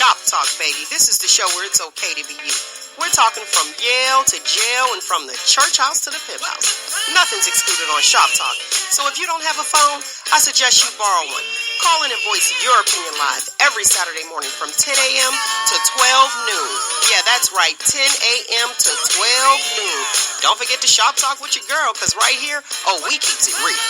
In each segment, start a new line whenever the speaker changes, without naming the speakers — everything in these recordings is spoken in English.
Shop Talk, baby. This is the show where it's okay to be you. We're talking from Yale to jail and from the church house to the pimp house. Nothing's excluded on Shop Talk. So if you don't have a phone, I suggest you borrow one. Call in and voice your opinion live every Saturday morning from 10 a.m. to 12 noon. Yeah, that's right, 10 a.m. to 12 noon. Don't forget to Shop Talk with your girl, because right here, we keeps it real.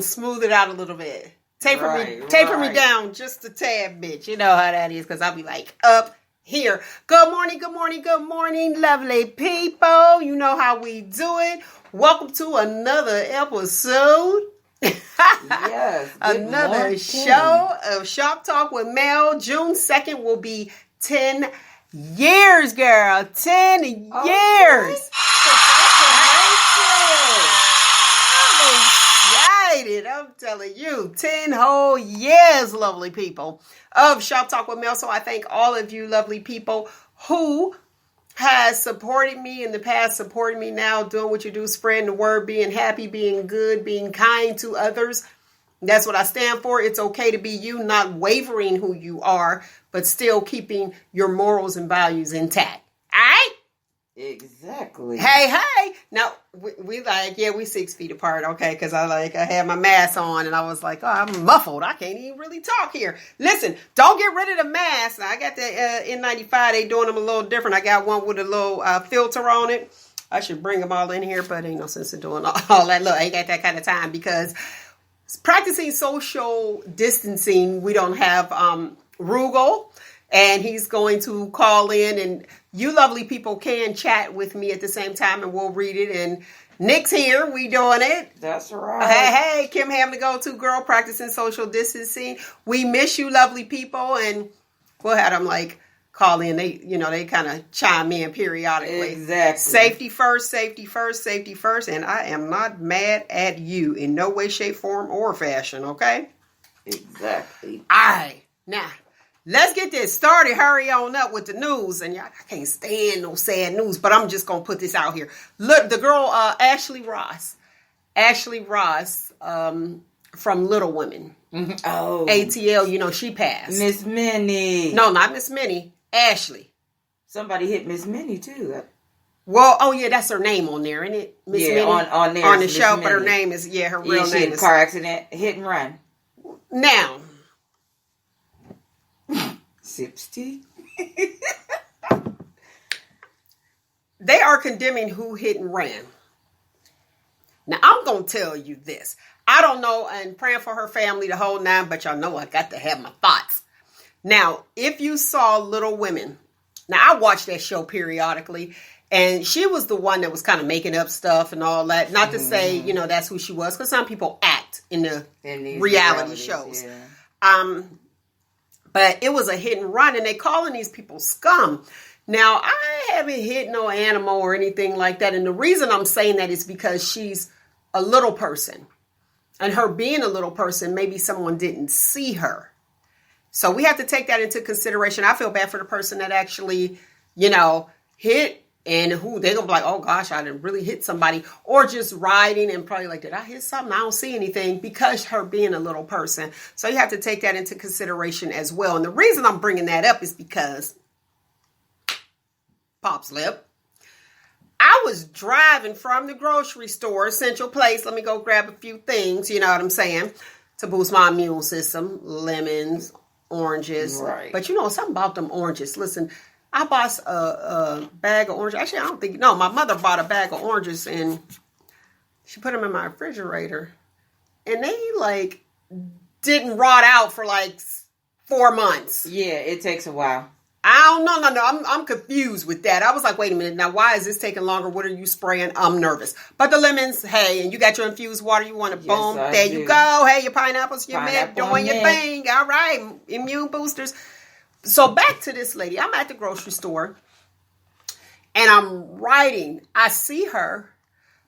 Smooth it out a little bit. Taper me down just a tad bit. You know how that is, because I'll be like up here. Good morning, lovely people. You know how we do it. Welcome to another episode.
Yes.
Another show of Shop Talk with Mel. June 2nd will be 10 years, girl. 10 years. I'm telling you, 10 whole years, lovely people, of Shop Talk with Mel. So I thank all of you lovely people who has supported me in the past, supporting me now, doing what you do, spreading the word, being happy, being good, being kind to others. That's what I stand for. It's okay to be you, not wavering who you are, but still keeping your morals and values intact. All right?
Exactly.
Hey. Now, we 6 feet apart, okay? Because I had my mask on and I was like, I'm muffled. I can't even really talk here. Listen, don't get rid of the mask. I got the N95. They doing them a little different. I got one with a little filter on it. I should bring them all in here, but ain't no sense in doing all that. Look, I ain't got that kind of time because practicing social distancing, we don't have Rugal. And he's going to call in, and you lovely people can chat with me at the same time, and we'll read it. And Nick's here. We doing it.
That's right.
Hey, Kim having to go to girl practicing social distancing. We miss you, lovely people. And we'll have them call in. They kind of chime in periodically.
Exactly.
Safety first. And I am not mad at you in no way, shape, form, or fashion. Okay?
Exactly.
All right. Now, let's get this started. Hurry on up with the news. And y'all, I can't stand no sad news, but I'm just going to put this out here. Look, the girl, Ashley Ross, from Little Women.
Mm-hmm. Oh.
ATL, she passed.
Miss Minnie.
No, not Miss Minnie. Ashley.
Somebody hit Miss Minnie, too.
Well, that's her name on there, isn't it? Miss Minnie?
On there.
On the show, but her name is, her real
she
name
had a car accident, hit and run.
Now.
Sipsty.
They are condemning who hit and ran. Now, I'm going to tell you this. I don't know, and praying for her family the whole nine, but y'all know I got to have my thoughts. Now, if you saw Little Women, now I watch that show periodically, and she was the one that was kind of making up stuff and all that. Not to say, that's who she was, because some people act in the reality shows. Yeah. But it was a hit and run, and they calling these people scum. Now, I haven't hit no animal or anything like that. And the reason I'm saying that is because she's a little person. And her being a little person, maybe someone didn't see her. So we have to take that into consideration. I feel bad for the person that actually, hit. And they're going to be like, oh gosh, I didn't really hit somebody. Or just riding and probably did I hit something? I don't see anything, because her being a little person. So you have to take that into consideration as well. And the reason I'm bringing that up is because, Pop's lip, I was driving from the grocery store, Central Place. Let me go grab a few things, you know what I'm saying, to boost my immune system. Lemons, oranges.
Right.
But something about them oranges. Listen, I bought a bag of oranges. Actually, I don't think, no, my mother bought a bag of oranges and she put them in my refrigerator. And they like didn't rot out for like 4 months.
Yeah, it takes a while.
I don't know. No. I'm confused with that. I was like, wait a minute. Now, why is this taking longer? What are you spraying? I'm nervous. But the lemons, hey, and you got your infused water. You want to boom. There you go. Hey, your pineapples, your mint, doing your thing. All right. Immune boosters. So back to this lady. I'm at the grocery store and I'm riding. I see her.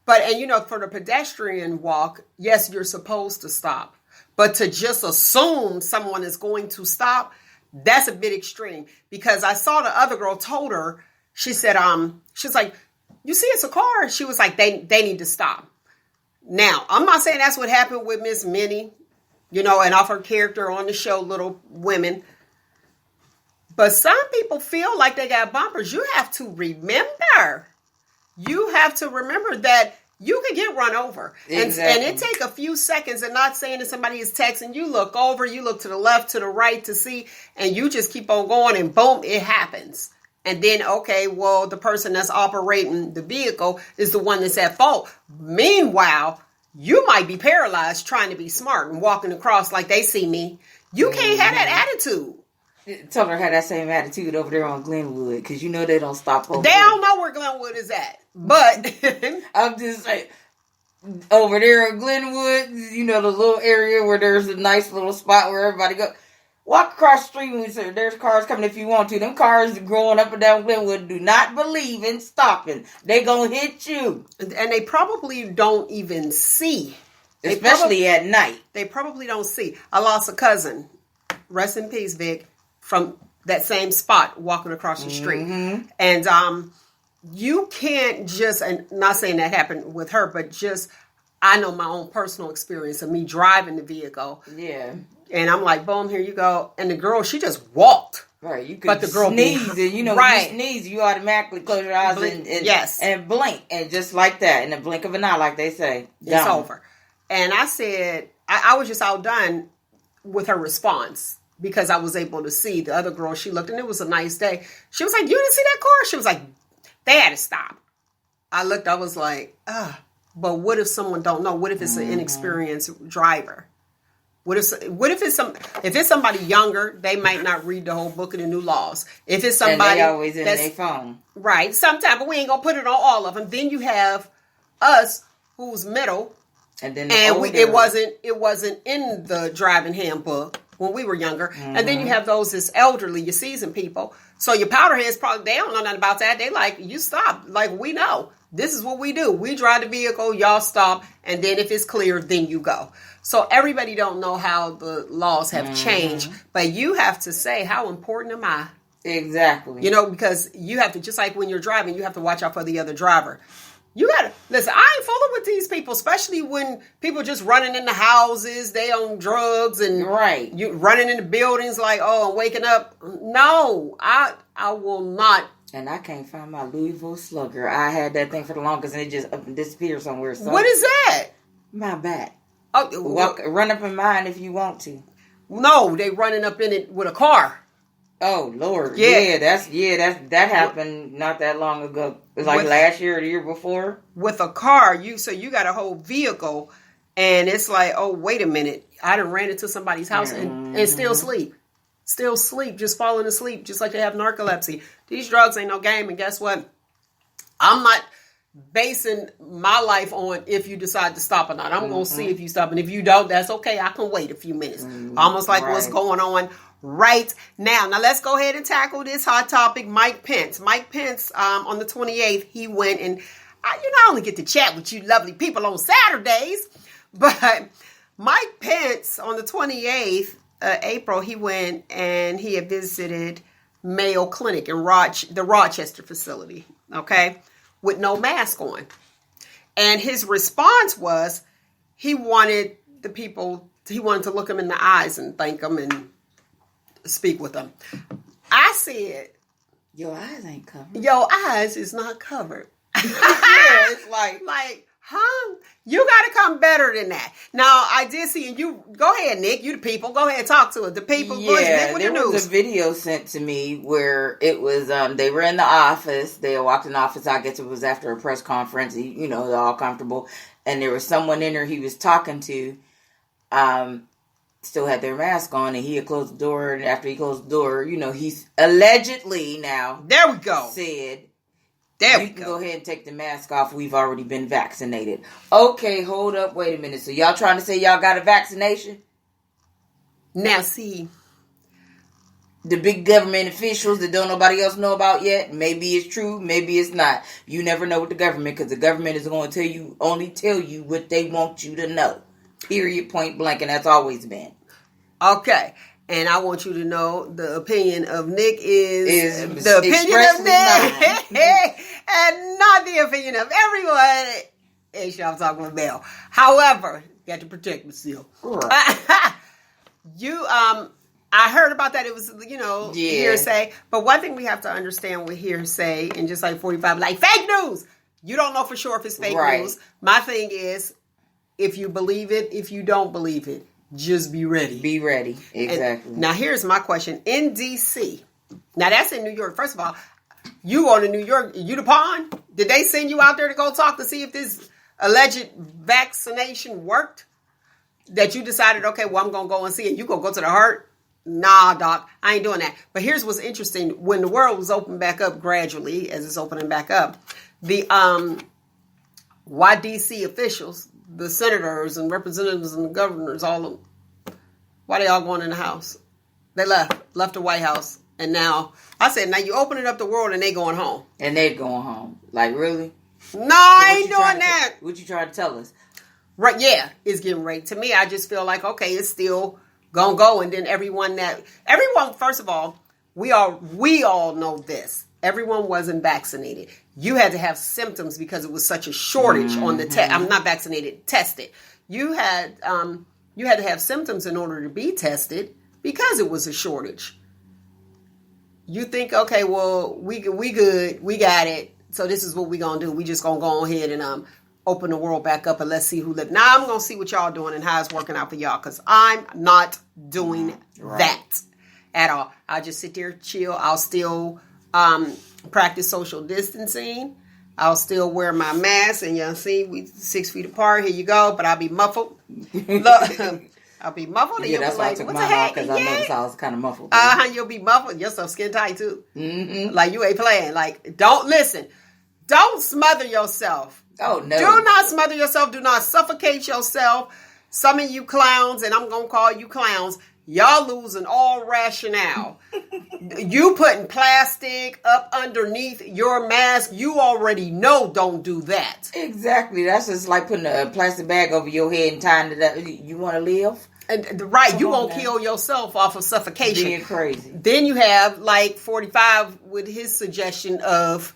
And you know, for the pedestrian walk, yes, you're supposed to stop. But to just assume someone is going to stop, that's a bit extreme. Because I saw the other girl told her, she said, she's like, you see, it's a car. She was like, they need to stop. Now, I'm not saying that's what happened with Miss Minnie, you know, and off her character on the show, Little Women. But some people feel like they got bumpers. You have to remember. You have to remember that you can get run over.
Exactly.
And it take a few seconds, and not saying that somebody is texting. You look over, you look to the left, to the right to see, and you just keep on going, and boom, it happens. And then, okay, well, the person that's operating the vehicle is the one that's at fault. Meanwhile, you might be paralyzed trying to be smart and walking across like they see me. You can't have that attitude.
Tell her had that same attitude over there on Glenwood, because you know they don't stop over
They
there.
don't know where Glenwood is at. But
I'm just saying, over there at Glenwood, you know, the little area where there's a nice little spot where everybody go. Walk across the street and say, there's cars coming if you want to. Them cars growing up and down Glenwood do not believe in stopping. They gonna hit you.
And they probably don't even see.
Especially at night.
They probably don't see. I lost a cousin, rest in peace, Vic, from that same spot walking across the street.
Mm-hmm.
And you can't just, and not saying that happened with her, but just, I know my own personal experience of me driving the vehicle.
Yeah.
And I'm like, boom, here you go. And the girl, she just walked.
Right, you could
But the girl
sneeze, and you know,
right.
when you sneeze, you automatically close your eyes
Blink,
and
yes.
and blink, and just like that, in the blink of an eye, like they say,
It's over. And I said, I was just outdone with her response because I was able to see the other girl. She looked, and it was a nice day. She was like, you didn't see that car? She was like, they had to stop. I looked, I was like, but what if someone don't know? What if it's an inexperienced driver? What if it's somebody younger, they might not read the whole book of the new laws. If it's somebody
and they always in their phone,
right? Sometimes, but we ain't gonna put it on all of them. Then you have us, who's middle,
and then
it wasn't in the driving handbook when we were younger. Mm-hmm. And then you have those that's elderly, your seasoned people. So your powder heads probably they don't know nothing about that. They like, you stop. Like, we know. This is what we do. We drive the vehicle, y'all stop, and then if it's clear, then you go. So everybody don't know how the laws have changed, but you have to say, how important am I?
Exactly.
You know, because you have to, just like when you're driving, you have to watch out for the other driver. You gotta, listen, I ain't fooling with these people, especially when people just running in the houses, they on drugs and
right.
You running in the buildings like, oh, I'm waking up. No, I will not.
And I can't find my Louisville Slugger. I had that thing for the longest and it just up and disappeared somewhere. So
what is that?
My back.
Oh,
run up in mine if you want to.
No, they running up in it with a car.
Oh Lord, yeah, that happened not that long ago. It was like last year or the year before.
With a car, you got a whole vehicle, and it's like, oh wait a minute, I done ran into somebody's house and still sleep, just falling asleep, just like they have narcolepsy. These drugs ain't no game, and guess what? I'm not basing my life on if you decide to stop or not. I'm gonna see if you stop, and if you don't, that's okay. I can wait a few minutes, almost like what's going on right now. Now let's go ahead and tackle this hot topic. Mike Pence. On the 28th, he went and I only get to chat with you lovely people on Saturdays, but Mike Pence on the 28th April, he went and he had visited Mayo Clinic in the Rochester facility, okay, with no mask on. And his response was he wanted to look them in the eyes and thank them and speak with them. I said,
your eyes ain't covered.
Your eyes is not covered.
Yeah, it's like
Huh? You got to come better than that. Now, I did see, and you, go ahead, Nick, you the people, go ahead, talk to it. The people,
Yeah,
Nick, with
there
the news.
was a video sent to me where it was, they were in the office, they walked in the office, I guess it was after a press conference, you know, they're all comfortable, and there was someone in there he was talking to, still had their mask on, and he had closed the door, and after he closed the door, you know, he's allegedly now,
there we go.
said,
there
you
we
can
go.
go ahead and take the mask off. We've already been vaccinated. Okay, hold up. Wait a minute. So y'all trying to say y'all got a vaccination?
Now, see,
The big government officials that don't nobody else know about yet. Maybe it's true. Maybe it's not. You never know with the government because the government is going to only tell you what they want you to know. Period. Point blank. And that's always been.
okay. And I want you to know the opinion of Nick is the opinion of
expressly
Nick and not the opinion of everyone. And I'm talking with Mel. However, got to protect myself.
Right.
I heard about that. It was,
Yeah.
hearsay. But one thing we have to understand with hearsay, and just like 45, like fake news, you don't know for sure if it's fake
Right.
news. My thing is, if you believe it, if you don't believe it, just be ready.
Be ready. Exactly.
And now here's my question. In D.C., now that's in New York. First of all, you on to New York, you the pawn? Did they send you out there to go talk to see if this alleged vaccination worked? That you decided, okay, well, I'm going to go and see it. You going to go to the heart? Nah, doc, I ain't doing that. But here's what's interesting. When the world was opened back up gradually, as it's opening back up, the why D.C. officials, the senators and representatives and the governors, all of them, why they all going in the house? They left the White House. And now, I said, now you opening up the world and they going home.
And they're going home. Like, really?
No, I ain't
What you
doing that.
What you trying to tell us?
Right, yeah, it's getting right. To me, I just feel like, okay, it's still gonna go. And then everyone, first of all, we all know this. Everyone wasn't vaccinated. You had to have symptoms because it was such a shortage on the test. I'm not vaccinated, tested. You had to have symptoms in order to be tested because it was a shortage. You think, okay, well, we good, we got it. So this is what we gonna do. We just gonna go ahead and open the world back up and let's see who lives. Now I'm gonna see what y'all doing and how it's working out for y'all because I'm not doing that at all. I just sit there, chill. I'll still practice social distancing. I'll still wear my mask, and y'all see we 6 feet apart. Here you go, but I'll be muffled. Look, I'll be muffled.
Yeah,
And
that's
you'll be
why I
like,
took
what
mine
the
off
heck?
because I noticed I was kind of muffled.
You'll be muffled. Your stuff skin tight too.
Mm-hmm.
Like you ain't playing. Like don't listen. Don't smother yourself.
Oh, no.
Do not smother yourself. Do not suffocate yourself. Some of you clowns, and I'm going to call you clowns, y'all losing all rationale. You putting plastic up underneath your mask. You already know don't do that.
Exactly. That's just like putting a plastic bag over your head and tying it up. You want to live?
And right, you won't kill yourself off of suffocation.
Being crazy.
Then you have like 45 with his suggestion of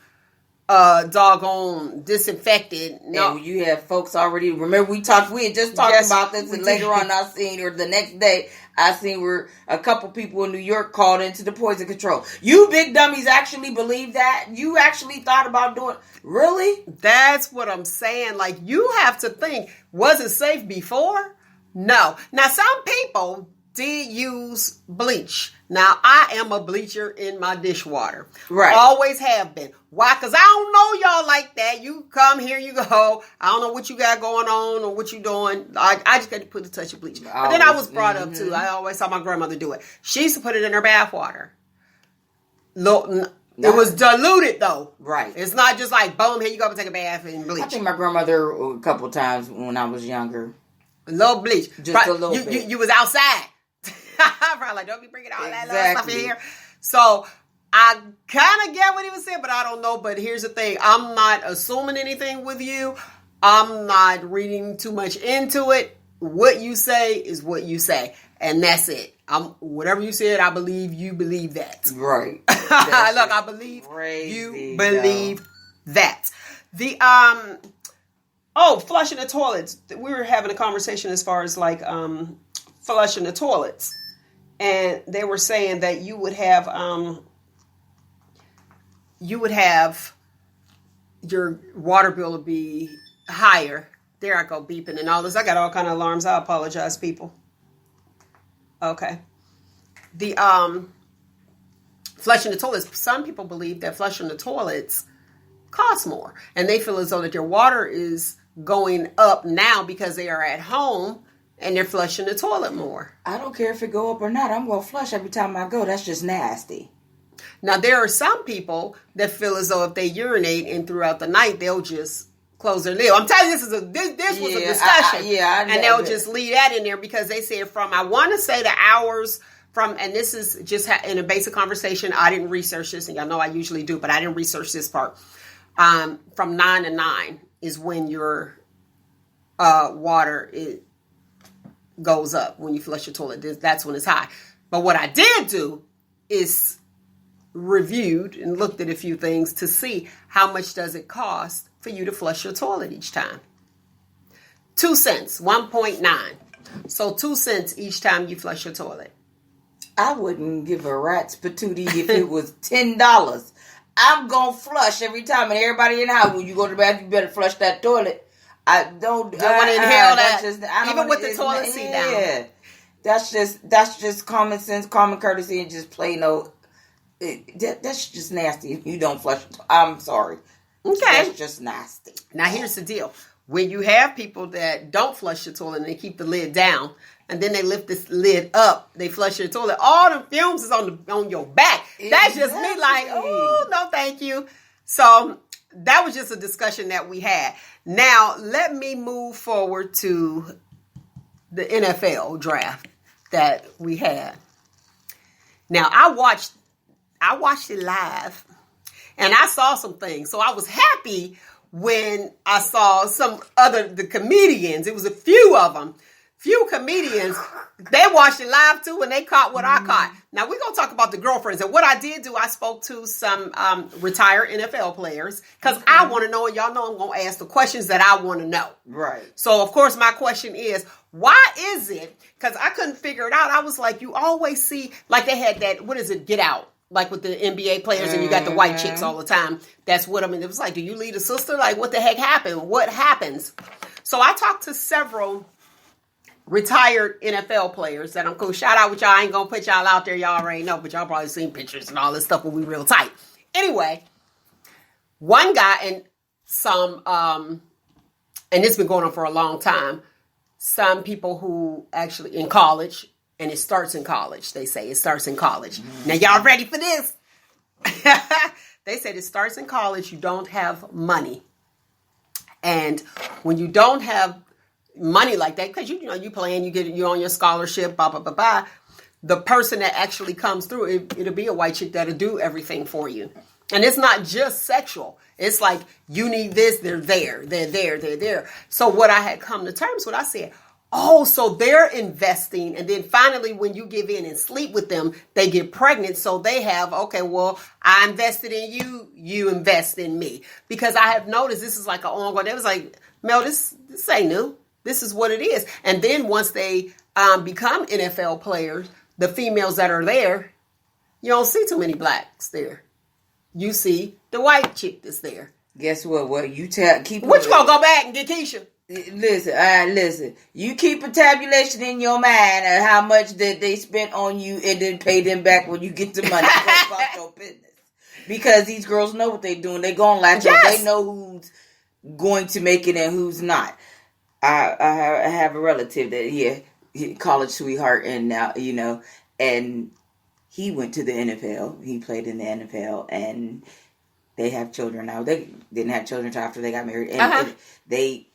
doggone disinfected. No,
And you have folks already. Remember, we had just talked
Yes,
about this,
we
and
did.
later on, I seen, or the next day, I seen where a couple people in New York called into the poison control. You big dummies actually believe that? You actually thought about doing? Really?
that's what I'm saying. Like you have to think, was it safe before? No. Now some people did use bleach. Now I am a bleacher in my dishwater.
Right.
Always have been. Why? Because I don't know y'all like that. You come, here you go. I don't know what you got going on or what you doing. I just got to put a touch of bleach. But then I was brought up too. I always saw my grandmother do it. She used to put it in her bath water. It was diluted though.
Right.
It's not just like, boom, here you go, take a bath and bleach.
I think my grandmother a couple times when I was younger.
A little bleach.
Just a little bit.
You was outside. Probably like, don't be bringing all that little stuff in
Exactly.
here. So I kind of get what he was saying, but I don't know. But here's the thing. I'm not assuming anything with you. I'm not reading too much into it. What you say is what you say. And that's it. Whatever you said, I believe you believe that.
Right.
Look, I believe
Crazy,
you believe that. The flushing the toilets. We were having a conversation as far as like flushing the toilets, and they were saying that you would have your water bill would be higher. There I go beeping and all this. I got all kind of alarms. I apologize, people. Okay. The flushing the toilets. Some people believe that flushing the toilets costs more, and they feel as though that their water is going up now because they are at home and they're flushing the toilet more.
I don't care if it go up or not. I'm gonna flush every time I go. That's just nasty.
Now there are some people that feel as though if they urinate and throughout the night they'll just close their lid. I'm telling you, this was a discussion, and they'll just leave that in there because they said from, I want to say, the hours from, and this is just in a basic conversation. I didn't research this, and y'all know I usually do, but I didn't research this part. From 9 to 9 is when your water goes up when you flush your toilet. That's when it's high. But what I did do is reviewed and looked at a few things to see how much does it cost for you to flush your toilet each time. 2 cents, 1.9. So 2 cents each time you flush your toilet.
I wouldn't give a rat's patootie if it was $10. I'm gonna flush every time, and everybody in the house, when you go to the bathroom, you better flush that toilet. I don't want to
inhale that. Even with the toilet seat down.
Yeah, that's just common sense, common courtesy, and just plain old. That's just nasty. If you don't flush, I'm sorry.
Okay,
that's just nasty.
Now here's the deal: when you have people that don't flush the toilet and they keep the lid down, and then they lift this lid up, they flush your toilet, all the fumes is on your back. Exactly. That's just me, like, oh no, thank you. So that was just a discussion that we had. Now let me move forward to the NFL draft that we had. Now I watched it live, and I saw some things. So I was happy when I saw the comedians. It was a few of them. Few comedians, they watched it live too, and they caught what I caught. Now we're going to talk about the girlfriends. And what I did do, I spoke to some retired NFL players because I want to know, and y'all know I'm going to ask the questions that I want to know.
Right.
So, of course, my question is, why is it? Because I couldn't figure it out. I was like, you always see, like they had that, what is it, Get Out? Like with the NBA players, and you got the white chicks all the time. That's what I mean. It was like, do you lead a sister? Like, what the heck happened? What happens? So I talked to several retired NFL players that I'm cool. Shout out with y'all. I ain't gonna put y'all out there. Y'all already know, but y'all probably seen pictures and all this stuff when we real tight. Anyway, one guy and some, and it's been going on for a long time. Some people who actually in college, and it starts in college. They say it starts in college. Now y'all ready for this? They said it starts in college. You don't have money, and when you don't have money like that, because you playing, you're on your scholarship, blah blah blah blah. The person that actually comes through, it'll be a white chick that'll do everything for you, and it's not just sexual. It's like you need this, they're there. So what I had come to terms with, I said, oh, so they're investing, and then finally when you give in and sleep with them, they get pregnant. So they have, okay, well, I invested in you, you invest in me, because I have noticed this is like an ongoing. It was like, Mel, this ain't new. This is what it is. And then once they become NFL players, the females that are there, you don't see too many blacks there. You see the white chick that's there.
Guess what? What you keep?
What you gonna go back and get Keisha?
Listen. You keep a tabulation in your mind of how much that they spent on you, and then pay them back when you get the money. Go about your business, because these girls know what they're doing. They gonna latch on. They know who's going to make it and who's not. I have a relative that college sweetheart, and now and he went to the NFL. He played in the NFL, and they have children now. They didn't have children until after they got married, and they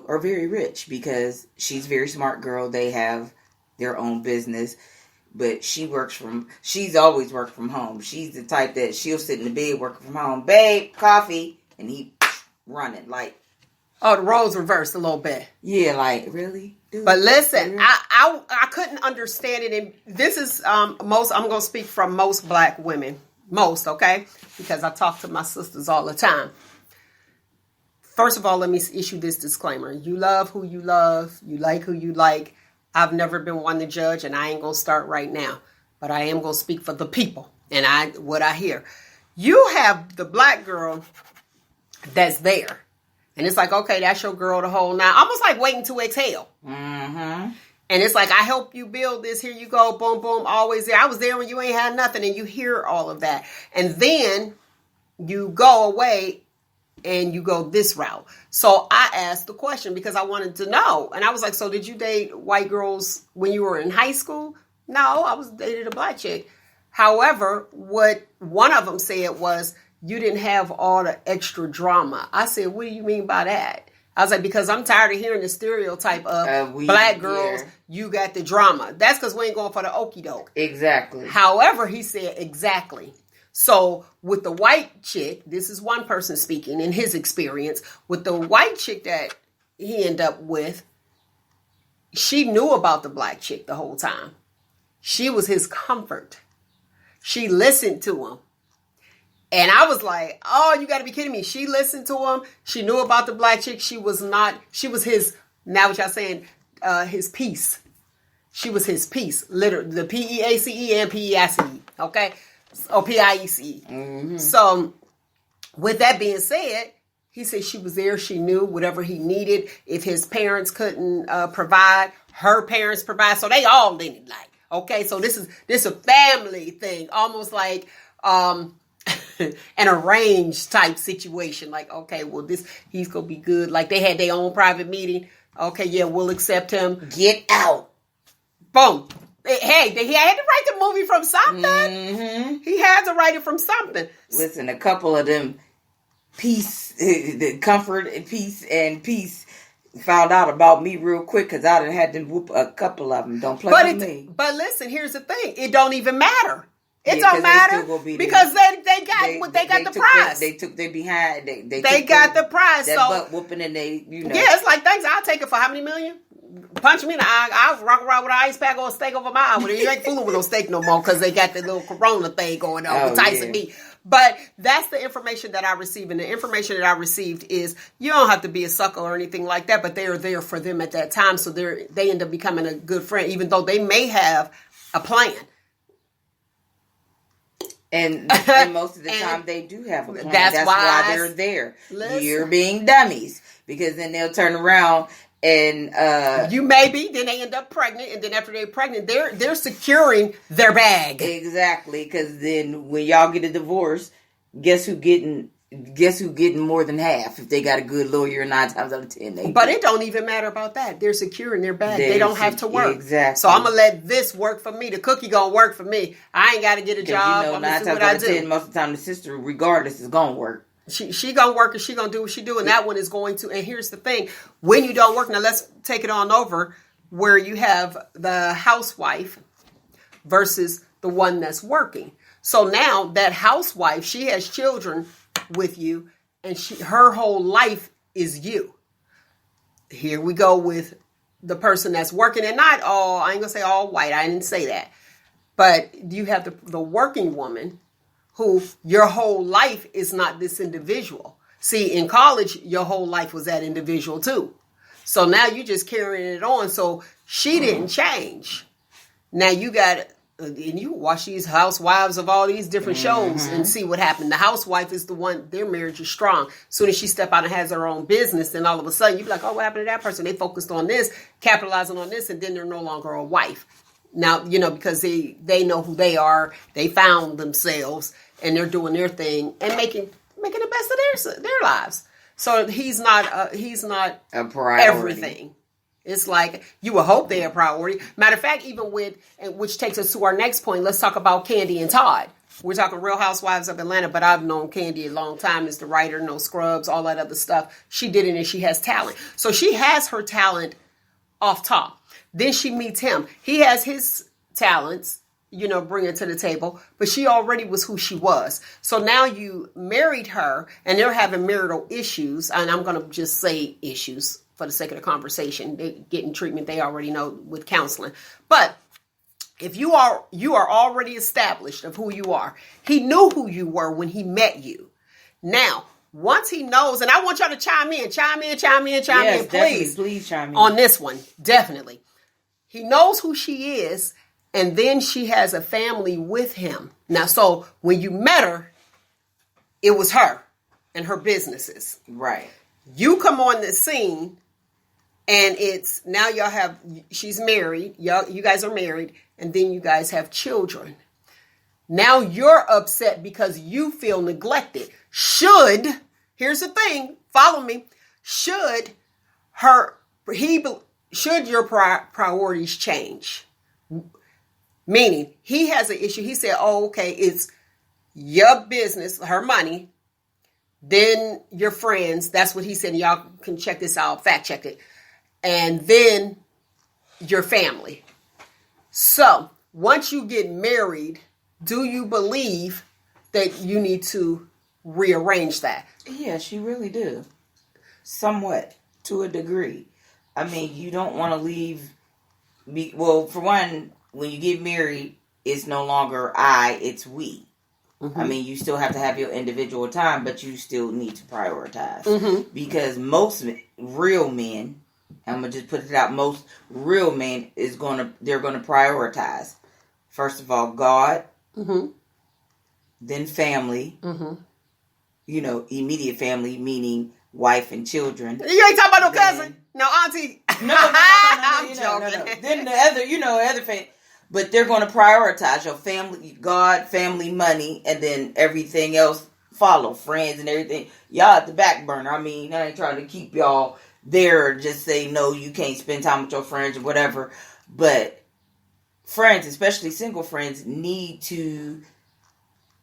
are very rich because she's a very smart girl. They have their own business, but she's always worked from home. She's the type that she'll sit in the bed working from home, babe, coffee, and he running like.
Oh, the roles reversed a little bit.
Yeah, like, really? Dude,
but listen, really? I couldn't understand it. And this is I'm going to speak from most black women. Most, okay? Because I talk to my sisters all the time. First of all, let me issue this disclaimer. You love who you love. You like who you like. I've never been one to judge, and I ain't going to start right now. But I am going to speak for the people and what I hear. You have the black girl that's there. And it's like, okay, that's your girl the whole night. Almost like waiting to exhale.
Mm-hmm.
And it's like, I help you build this. Here you go. Boom, boom. Always there. I was there when you ain't had nothing. And you hear all of that. And then you go away and you go this route. So I asked the question because I wanted to know. And I was like, so did you date white girls when you were in high school? No, I was dated a black chick. However, what one of them said was, you didn't have all the extra drama. I said, what do you mean by that? I was like, because I'm tired of hearing the stereotype of black girls, you got the drama. That's because we ain't going for the okie doke.
Exactly.
However, he said, exactly. So with the white chick, this is one person speaking in his experience, with the white chick that he ended up with, she knew about the black chick the whole time. She was his comfort. She listened to him. And I was like, oh, you got to be kidding me. She listened to him. She knew about the black chick. She was his, now what y'all saying, his piece. She was his piece. Literally, the P-E-A-C-E and P-E-I-C-E. Okay? Or P-I-E-C-E. Mm-hmm. So, with that being said, he said she was there. She knew whatever he needed. If his parents couldn't provide, her parents provide. So, they all in it like, okay? So, this is a family thing. Almost like, an arranged type situation. Like, okay, well, he's going to be good. Like, they had their own private meeting. Okay, yeah, we'll accept him.
Get out.
Boom. Hey, he had to write the movie from something.
Mm-hmm.
He had to write it from something.
Listen, a couple of them the comfort and peace found out about me real quick because I done had to whoop a couple of them. Don't play with me.
But listen, here's the thing. It don't even matter. It don't matter because they got the prize.
They took their behind.
They got the prize.
That
so
butt whooping and they,
Yeah, it's like, thanks. I'll take it for how many million? Punch me in the eye. I'll rock around with an ice pack or a steak over my eye. You ain't fooling with no steak no more because they got the little Corona thing going on with Tyson B. But that's the information that I received. And the information that I received is you don't have to be a sucker or anything like that, but they are there for them at that time. So they end up becoming a good friend, even though they may have a plan.
And most of the time they do have a plan.
That's
why they're there. Listen. You're being dummies. Because then they'll turn around and
you may be, then they end up pregnant, and then after they're pregnant, they're securing their bag.
Exactly. Because then when y'all get a divorce, guess who getting more than half if they got a good lawyer 9 times out of 10.
But it don't even matter about that. They're securing their bag. They don't have to work.
Exactly.
So I'm going to let this work for me. The cookie going to work for me. I ain't got to get a job.
You know, 9 times out of 10, most of the time the sister, regardless, is going to work.
She going to work and she going to do what she do. And that one is going to. And here's the thing. When you don't work, now let's take it on over where you have the housewife versus the one that's working. So now that housewife, she has children with you, and her whole life is you. Here we go with the person that's working, and not all, I ain't gonna say all white, I didn't say that, but you have the working woman who your whole life is not this individual. See, in college, your whole life was that individual too. So now you just carrying it on. So she didn't change. Now you got, and you watch these housewives of all these different shows and see what happened. The housewife is the one, their marriage is strong. As soon as she step out and has her own business, then all of a sudden you be like, oh, what happened to that person? They focused on this, capitalizing on this, and then they're no longer a wife. Now, because they know who they are. They found themselves and they're doing their thing and making the best of their lives. So he's not
a priority.
Everything. It's like you would hope they're a priority. Matter of fact, even which takes us to our next point. Let's talk about Kandi and Todd. We're talking Real Housewives of Atlanta, but I've known Kandi a long time as the writer, No Scrubs, all that other stuff. She did it and she has talent. So she has her talent off top. Then she meets him. He has his talents, bring it to the table, but she already was who she was. So now you married her and they're having marital issues. And I'm going to just say issues for the sake of the conversation. They're getting treatment they already know with counseling. But if you are already established of who you are, he knew who you were when he met you. Now, once he knows, and I want y'all to chime in,
please chime in
on this one. Definitely. He knows who she is, and then she has a family with him. Now, so when you met her, it was her and her businesses.
Right.
You come on the scene, and it's now she's married. You guys are married, and then you guys have children. Now you're upset because you feel neglected. Here's the thing, follow me. Should your priorities change? Meaning, he has an issue. He said, oh, okay, it's your business, her money, then your friends. That's what he said. Y'all can check this out, fact check it. And then your family. So, once you get married, do you believe that you need to rearrange that?
Yes, you really do. Somewhat, to a degree. I mean, you don't want to leave... Well, for one, when you get married, it's no longer I, it's we. Mm-hmm. I mean, you still have to have your individual time, but you still need to prioritize. Mm-hmm. Because most real men, I'm going to just put it out, most real men they're going to prioritize. First of all, God, mm-hmm. then family, mm-hmm. Immediate family, meaning wife and children.
You ain't talking about no cousin? No auntie?
No. I'm joking. Then the other family. But they're going to prioritize your family, God, family, money, and then everything else follow, friends and everything. Y'all at the back burner. I mean, I ain't trying to keep y'all there or just say, no, you can't spend time with your friends or whatever. But friends, especially single friends, need to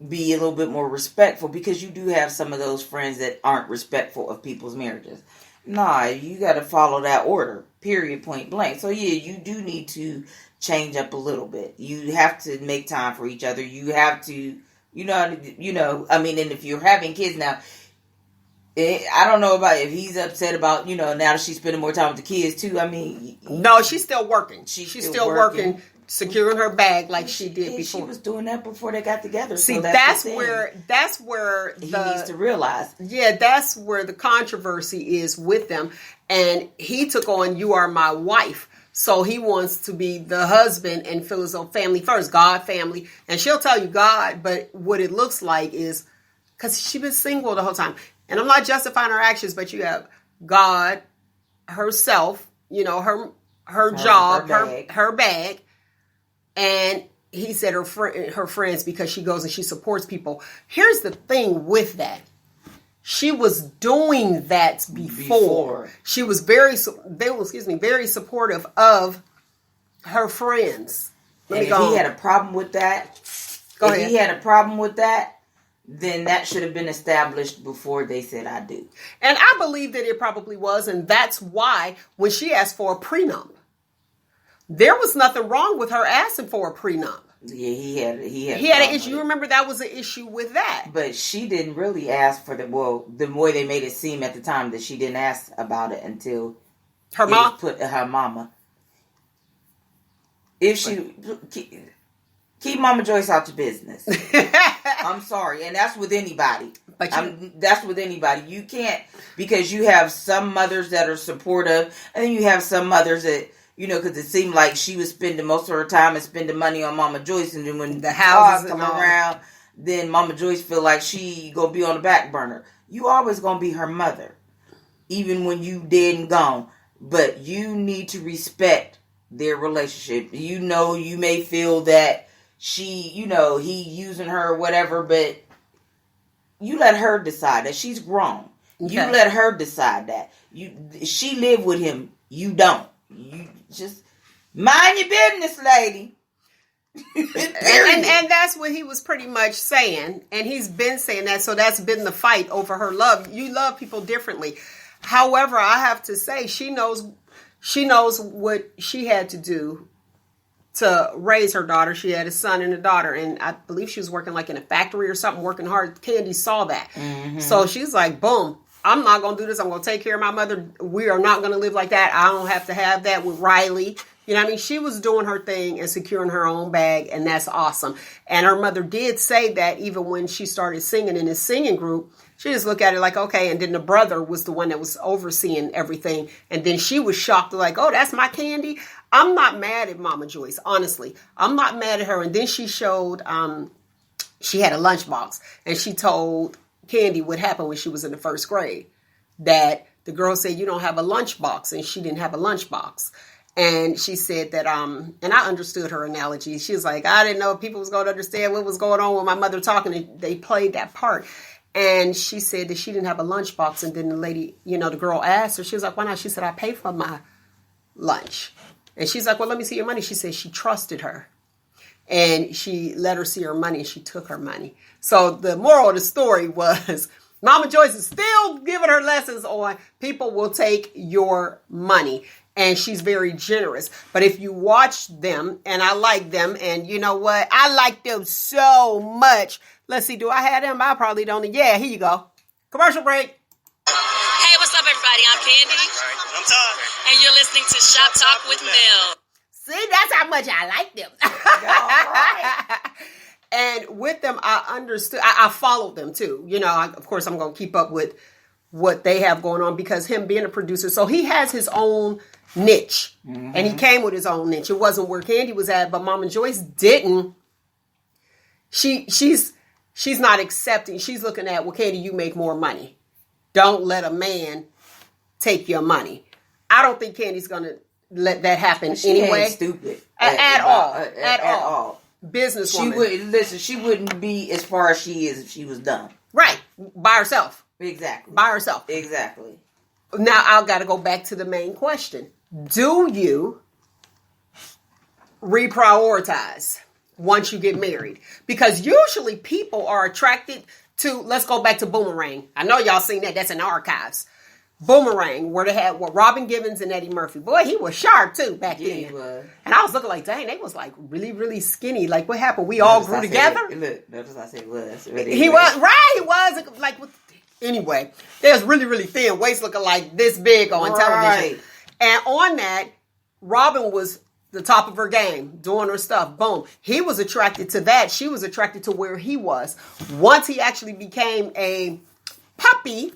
be a little bit more respectful, because you do have some of those friends that aren't respectful of people's marriages. Nah, you got to follow that order, period, point blank. So yeah, you do need to change up a little bit. You have to make time for each other. You have to, I mean, and if you're having kids now, I don't know about if he's upset about, now that she's spending more time with the kids too. I mean,
no, she's still working. She's still working, securing her bag like she did before.
She was doing that before they got together.
See,
so
that's where
he needs to realize.
Yeah, that's where the controversy is with them. And he took on "You Are My Wife." So he wants to be the husband and feel his own family first. God, family. And she'll tell you God, but what it looks like is, because she's been single the whole time. And I'm not justifying her actions, but you have God, herself, her job, her bag. And he said her friends, because she goes and she supports people. Here's the thing with that. She was doing that before. She was very supportive of her friends.
If he had a problem with that, then that should have been established before they said I do.
And I believe that it probably was, and that's why when she asked for a prenup, there was nothing wrong with her asking for a prenup.
Yeah, he had
an issue. You remember that was an issue with that.
But she didn't really ask for the way they made it seem at the time, that she didn't ask about it until
her mom
put her mama. If she keep Mama Joyce out your business. I'm sorry, and that's with anybody. That's with anybody. You can't, because you have some mothers that are supportive, and then you have some mothers that, because it seemed like she was spending most of her time and spending money on Mama Joyce, and then when the houses come around, then Mama Joyce feel like she gonna be on the back burner. You always gonna be her mother, even when you dead and gone. But you need to respect their relationship. You may feel that she, he using her or whatever, but you let her decide that. She's grown. Okay. You let her decide that. She live with him. You don't. You just mind your business, lady.
and that's what he was pretty much saying. And he's been saying that. So that's been the fight over her love. You love people differently. However, I have to say, she knows what she had to do to raise her daughter. She had a son and a daughter, and I believe she was working like in a factory or something, working hard. Candy saw that. Mm-hmm. So she's like, boom, I'm not going to do this. I'm going to take care of my mother. We are not going to live like that. I don't have to have that with Riley. You know what I mean? She was doing her thing and securing her own bag, and that's awesome. And her mother did say that even when she started singing in this singing group, she just looked at it like, okay. And then the brother was the one that was overseeing everything. And then she was shocked, like, oh, that's my Candy. I'm not mad at Mama Joyce, honestly. I'm not mad at her. And then she showed, she had a lunchbox, and she told Candy what happened when she was in the first grade. that the girl said, you don't have a lunchbox, and she didn't have a lunchbox. And she said that, and I understood her analogy. She was like, I didn't know if people was going to understand what was going on with my mother talking. And they played that part. And she said that she didn't have a lunchbox. And then the lady, the girl asked her, she was like, why not? She said, I pay for my lunch. And she's like, well, let me see your money. She said she trusted her. And she let her see her money, and she took her money. So the moral of the story was, Mama Joyce is still giving her lessons on people will take your money. And she's very generous. But if you watch them, and I like them, and you know what? I like them so much. Let's see, do I have them? I probably don't. Yeah, here you go. Commercial break.
Hey, what's up, everybody? I'm Candy.
I'm Todd.
And you're listening to Shop Talk with Mel.
See, that's how much I like them. And with them, I understood. I followed them too. Of course, I'm going to keep up with what they have going on, because him being a producer, so he has his own niche, and he came with his own niche. It wasn't where Candy was at, but Mama Joyce didn't. She's not accepting. She's looking at, well, Candy, you make more money. Don't let a man take your money. I don't think Candy's gonna let that happen anyway.
Ain't stupid
at all. Businesswoman.
She wouldn't be as far as she is if she was dumb.
Right, by herself.
Exactly.
By herself.
Exactly.
Now I've got to go back to the main question. Do you reprioritize once you get married? Because usually people are attracted to, let's go back to Boomerang. I know y'all seen that. That's in the archives. Boomerang, where they had Robin Givens and Eddie Murphy. Boy, he was sharp too back then.
He was.
And I was looking like, dang, they was like really, really skinny. Like, what happened? We all grew together?
Notice I said was.
He was, right, he was. Like, anyway, they was really, really thin. Waist looking like this big on television. And on that, Robin was the top of her game, doing her stuff. Boom. He was attracted to that. She was attracted to where he was. Once he actually became a puppy,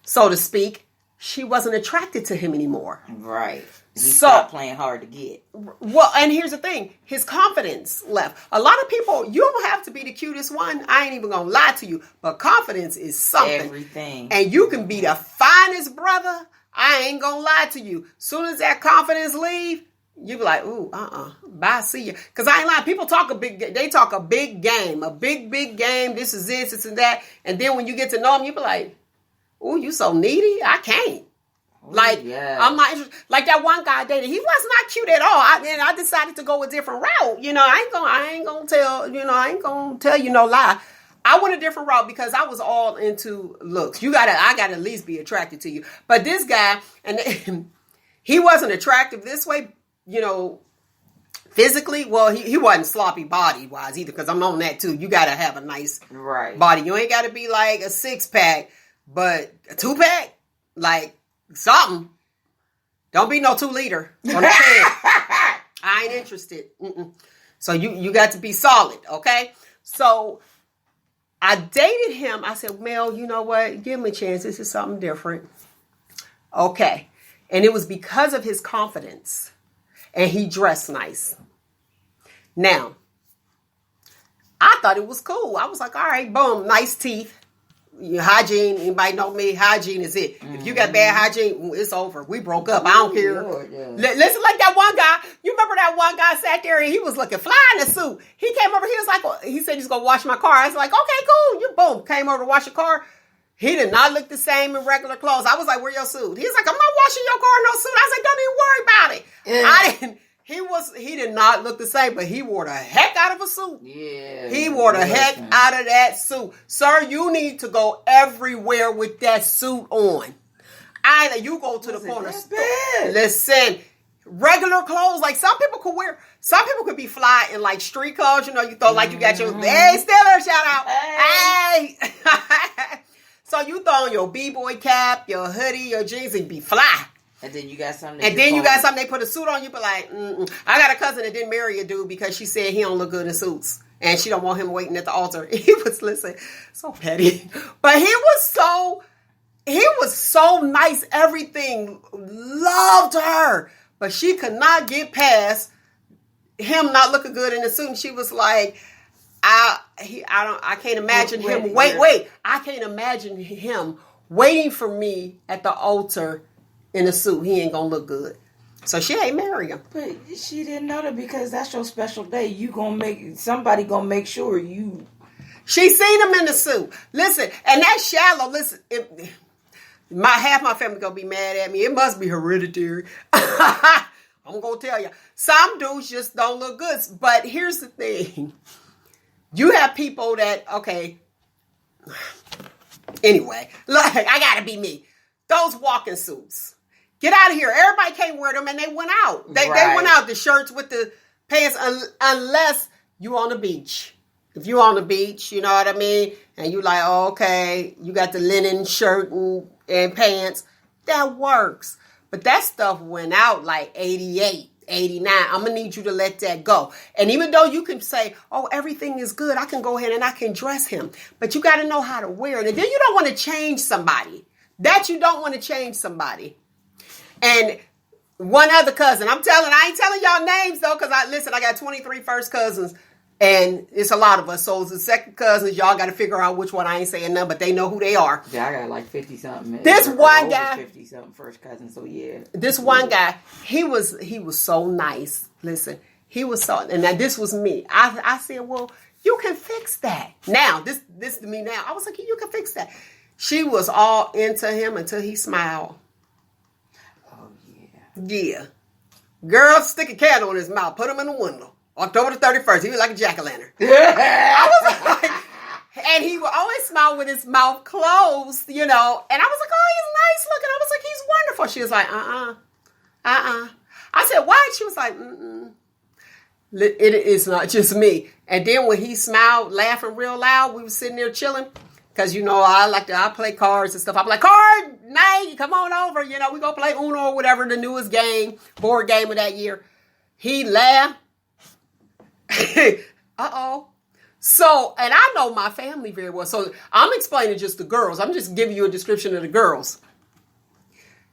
so to speak, she wasn't attracted to him anymore.
Right. He stopped playing hard to get.
Well, and here's the thing. His confidence left. A lot of people, you don't have to be the cutest one. I ain't even going to lie to you. But confidence is something.
Everything.
And you can be the finest brother. I ain't going to lie to you. Soon as that confidence leave, you be like, ooh, bye, see ya. Because I ain't lying. People talk a big game. A big game. This is this and that. And then when you get to know them, you be like, ooh, you so needy? I can't. Like, yeah. I'm not interested. Like that one guy I dated, he was not cute at all. I decided to go a different route. I ain't gonna tell you no lie. I went a different route because I was all into looks. I gotta at least be attracted to you. But this guy, and he wasn't attractive this way, physically. Well, he wasn't sloppy body wise either, because I'm on that too. You gotta have a nice body. You ain't gotta be like a 6-pack, but a 2-pack, like something. Don't be no 2-liter on the head. I ain't interested. So you got to be solid, okay? So I dated him. I said, Mel, you know what? Give him a chance. This is something different. Okay. And it was because of his confidence. And he dressed nice. Now, I thought it was cool. I was like, all right, boom, nice teeth. Your hygiene, anybody know me? Hygiene is it. If you got bad hygiene, it's over. We broke up. I don't care.
Lord, yeah.
Listen, like that one guy. You remember that one guy sat there and he was looking fly in a suit. He came over. He was like, he said he's gonna wash my car. I was like, okay, cool. You boom came over to wash your car. He did not look the same in regular clothes. I was like, where your suit? He was like, I'm not washing your car in no suit. I was like, don't even worry about it. Yeah. He did not look the same, but he wore the heck out of a suit. Yeah. He wore the heck out of that suit. Sir, you need to go everywhere with that suit on. You go to the corner store. Listen, regular clothes, like some people could be fly in like street clothes. You throw like you got your, hey, Stiller, shout out. Hey. So you throw on your B-boy cap, your hoodie, your jeans, and be fly.
And then you got something.
They put a suit on you, but like, I got a cousin that didn't marry a dude because she said he don't look good in suits, and she don't want him waiting at the altar. He was so petty, but he was so nice. Everything, loved her, but she could not get past him not looking good in the suit. And she was like, I can't imagine him. Wait, I can't imagine him waiting for me at the altar in a suit. He ain't gonna look good. So she ain't marry him.
But she didn't know that because that's your special day. Somebody gonna make sure you.
She seen him in the suit. Listen, and that's shallow. Listen, half my family gonna be mad at me. It must be hereditary. I'm gonna tell you, some dudes just don't look good. But here's the thing: you have people that Anyway, like I gotta be me. Those walking suits. Get out of here. Everybody can't wear them, and they went out. They went out, the shirts with the pants, unless you on the beach. If you on the beach, you know what I mean? And you like, okay, you got the linen shirt and pants. That works. But that stuff went out like 88, 89. I'm going to need you to let that go. And even though you can say, oh, everything is good, I can go ahead and I can dress him. But you got to know how to wear it. And then you don't want to change somebody. You don't want to change somebody. And one other cousin, I ain't telling y'all names though, because I got 23 first cousins, and it's a lot of us. So the second cousins, y'all got to figure out which one. I ain't saying none, but they know who they are.
Yeah, I got like 50 something.
This one guy,
50 something first cousin. So yeah,
this one guy, he was so nice. Listen, he was so, and now this was me. I said, well, you can fix that. Now this to me now. I was like, you can fix that. She was all into him until he smiled. Yeah. Girl, stick a candle in his mouth. Put him in the window. October the 31st. He was like a jack-o'-lantern. I was like, and he would always smile with his mouth closed, And I was like, oh, he's nice looking. I was like, he's wonderful. She was like, I said, why? She was like, It is not just me. And then when he smiled, laughing real loud, we were sitting there chilling. Because, I play cards and stuff. I'm like, card night, come on over. We go play Uno or whatever, the newest board game of that year. He laughed. Uh-oh. So, and I know my family very well. So I'm explaining just the girls. I'm just giving you a description of the girls.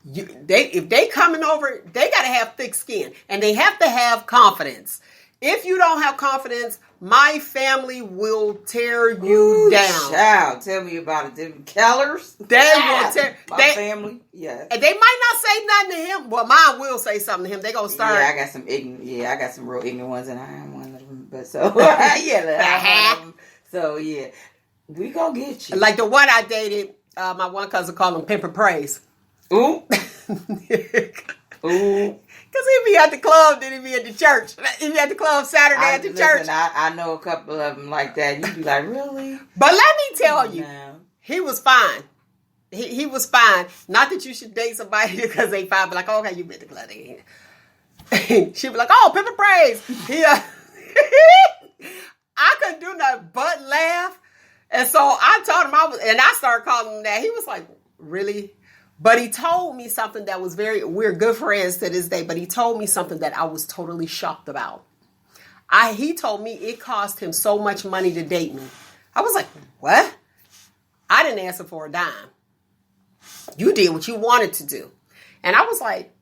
If they coming over, they got to have thick skin. And they have to have confidence. If you don't have confidence, my family will tear you down.
Child, tell me about it. Them Kellers.
They will tear.
My family, yeah.
And they might not say nothing to him. Well, mine will say something to him. They gonna start.
Yeah, I got some ignorant. Yeah, I got some real ignorant ones, and I am one of them. But so yeah, I'm one of them. So yeah, we gonna get you.
Like the one I dated, my one cousin called him Pimp and Praise.
Ooh. Ooh.
Because he'd be at the club, then he'd be at the church. He'd be at the club Saturday at the church.
I know a couple of them like that. You'd be like, really?
But let me tell you, he was fine. He was fine. Not that you should date somebody because they fine, but like, oh, okay, you been to the club. She'd be like, oh, Pimp and Praise. I couldn't do nothing but laugh. And so I told him and I started calling him that. He was like, really? But he told me something that was we're good friends to this day, but he told me something that I was totally shocked about. He told me it cost him so much money to date me. I was like, what? I didn't ask him for a dime. You did what you wanted to do. And I was like,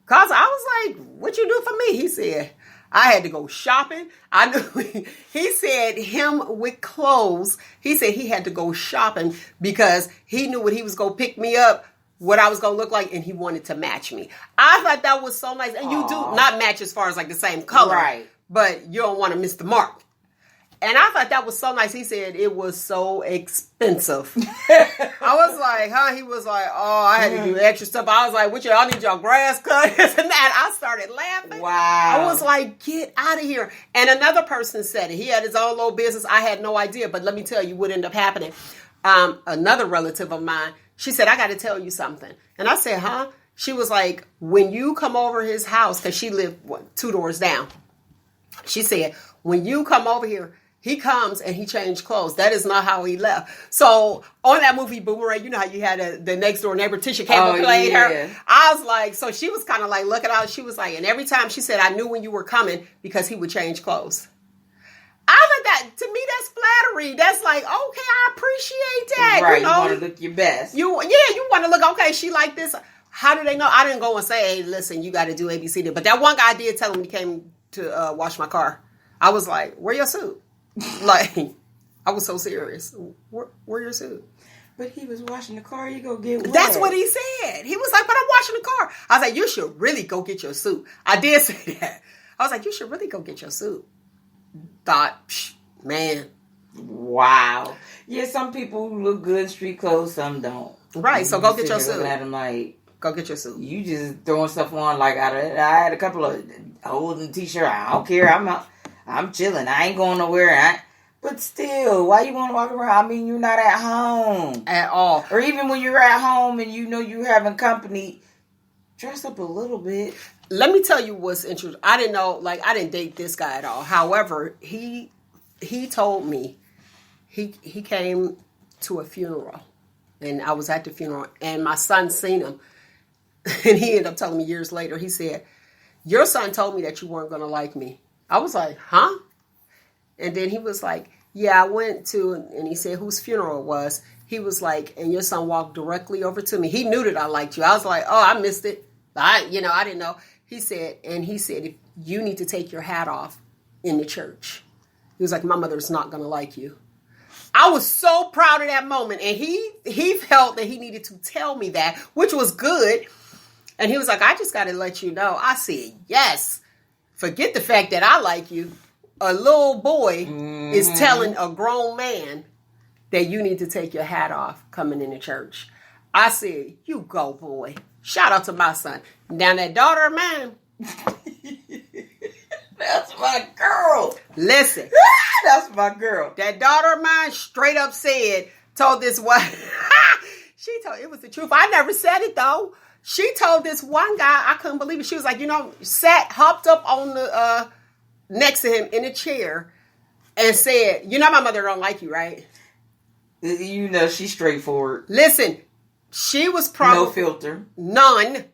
what you do for me? He said, I had to go shopping. I knew he said him with clothes. He said he had to go shopping because he knew when he was going to pick me up, what I was going to look like, and he wanted to match me. I thought that was so nice. And you do not match as far as like the same color. Right. But you don't want to miss the mark. And I thought that was so nice. He said it was so expensive. I was like, huh? He was like, oh, I had to do extra stuff. I was like, what y'all need your grass cut? And that. I started laughing.
Wow.
I was like, get out of here. And another person said it. He had his own little business. I had no idea. But let me tell you what ended up happening. Another relative of mine, she said, I got to tell you something. And I said, huh? She was like, when you come over his house, because she lived 2 doors down. She said, when you come over here, he comes and he changed clothes. That is not how he left. So on that movie Boomerang, you know how you had the next door neighbor, Tisha Campbell played her. I was like, so she was kind of like looking out. She was like, and every time she said, I knew when you were coming because he would change clothes. I thought that, to me, that's flattery. That's like, okay, I appreciate that.
Right, you want to look your best.
You want to look, okay, she like this. How do they know? I didn't go and say, hey, listen, you got to do ABC. But that one guy did tell him he came to wash my car. I was like, wear your suit. Like, I was so serious. Wear your suit.
But he was washing the car. You go get wet.
That's what he said. He was like, but I'm washing the car. I was like, you should really go get your suit. I did say that. I was like, you should really go get your suit. Thought, man.
Wow. Yeah, some people look good in street clothes, some don't.
Right, so go get your suit.
Looking at them like,
go get your suit.
You just throwing stuff on like I had a couple of holding t-shirt. I don't care. I'm chilling. I ain't going nowhere. But still, why you want to walk around? I mean, you're not at home
at all.
Or even when you're at home and you know you're having company, dress up a little bit.
Let me tell you what's interesting. I didn't know, like, I didn't date this guy at all. However, he told me he came to a funeral, and I was at the funeral, and my son seen him, and he ended up telling me years later. He said, "Your son told me that you weren't going to like me." I was like, "Huh?" And then he was like, "Yeah, I went to," and he said whose funeral it was. He was like, "And your son walked directly over to me. He knew that I liked you." I was like, "Oh, I missed it. I didn't know." He said, if you need to take your hat off in the church. He was like, "My mother's not going to like you." I was so proud of that moment. And he felt that he needed to tell me that, which was good. And he was like, "I just got to let you know." I said, yes. Forget the fact that I like you. A little boy is telling a grown man that you need to take your hat off coming into church. I said, you go, boy. Shout out to my son. Now that daughter of mine.
That's my girl.
Listen.
That's my girl.
That daughter of mine straight up told this one. It was the truth. I never said it though. She told this one guy, I couldn't believe it. She was like, hopped up on the, next to him in a chair and said, my mother don't like you, right?
She's straightforward.
Listen, she was probably...
No filter.
None.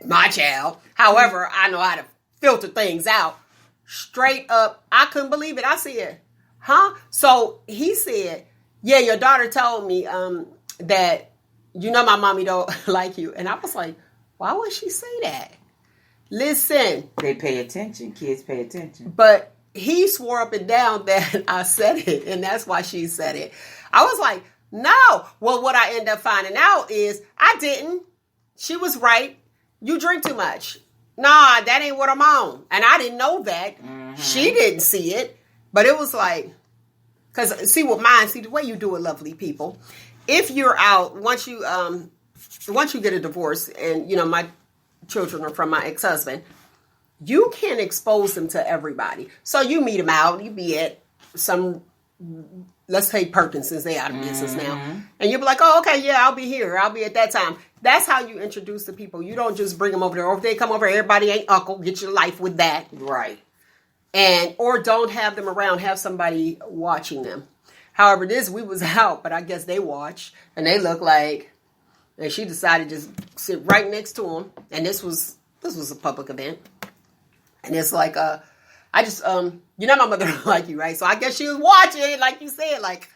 My child. However, I know how to filter things out. Straight up, I couldn't believe it. I said, huh? So he said, yeah, your daughter told me that, my mommy don't like you. And I was like, why would she say that? Listen.
They pay attention. Kids pay attention.
But he swore up and down that I said it, and that's why she said it. I was like, no. Well, what I ended up finding out is I didn't. She was right. You drink too much. Nah, that ain't what I'm on. And I didn't know that. Mm-hmm. She didn't see it. But it was like, because see the way you do it, lovely people. If you're out, once you get a divorce, and my children are from my ex-husband, you can't expose them to everybody. So you meet them out, you be at some, let's say Perkins, since they out of business now. And you'll be like, oh, okay, yeah, I'll be here. I'll be at that time. That's how you introduce the people. You don't just bring them over there. Or if they come over, everybody ain't uncle. Get your life with that.
Right.
Or don't have them around. Have somebody watching them. However, we was out, but I guess they watched. And they look like, and she decided to just sit right next to him. And this was a public event. And it's like, my mother don't like you, right? So I guess she was watching, like you said, like,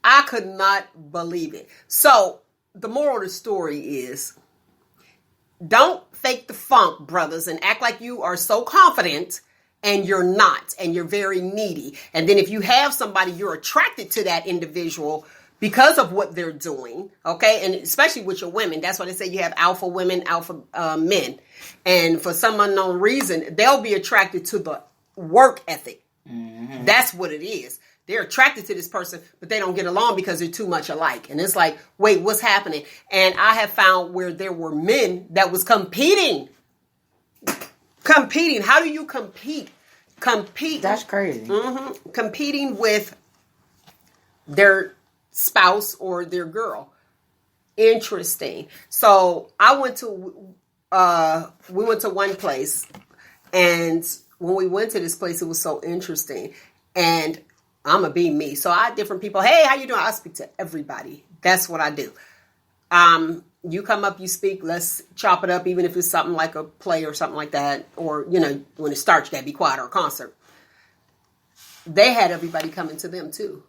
I could not believe it. So the moral of the story is, don't fake the funk, brothers, and act like you are so confident and you're not, and you're very needy. And then if you have somebody, you're attracted to that individual because of what they're doing, okay? And especially with your women. That's why they say you have alpha women, alpha men. And for some unknown reason, they'll be attracted to the work ethic. Mm-hmm. That's what it is. They're attracted to this person, but they don't get along because they're too much alike. And it's like, wait, what's happening? And I have found where there were men that was competing. How do you compete?
That's crazy.
Mm-hmm. Competing with their spouse or their girl. Interesting. So we went to one place, and when we went to this place, it was so interesting. And I'm going to be me. So I had different people. Hey, how you doing? I speak to everybody. That's what I do. You come up, you speak, let's chop it up, even if it's something like a play or something like that. Or, when it starts, you got to be quiet, or a concert. They had everybody coming to them too.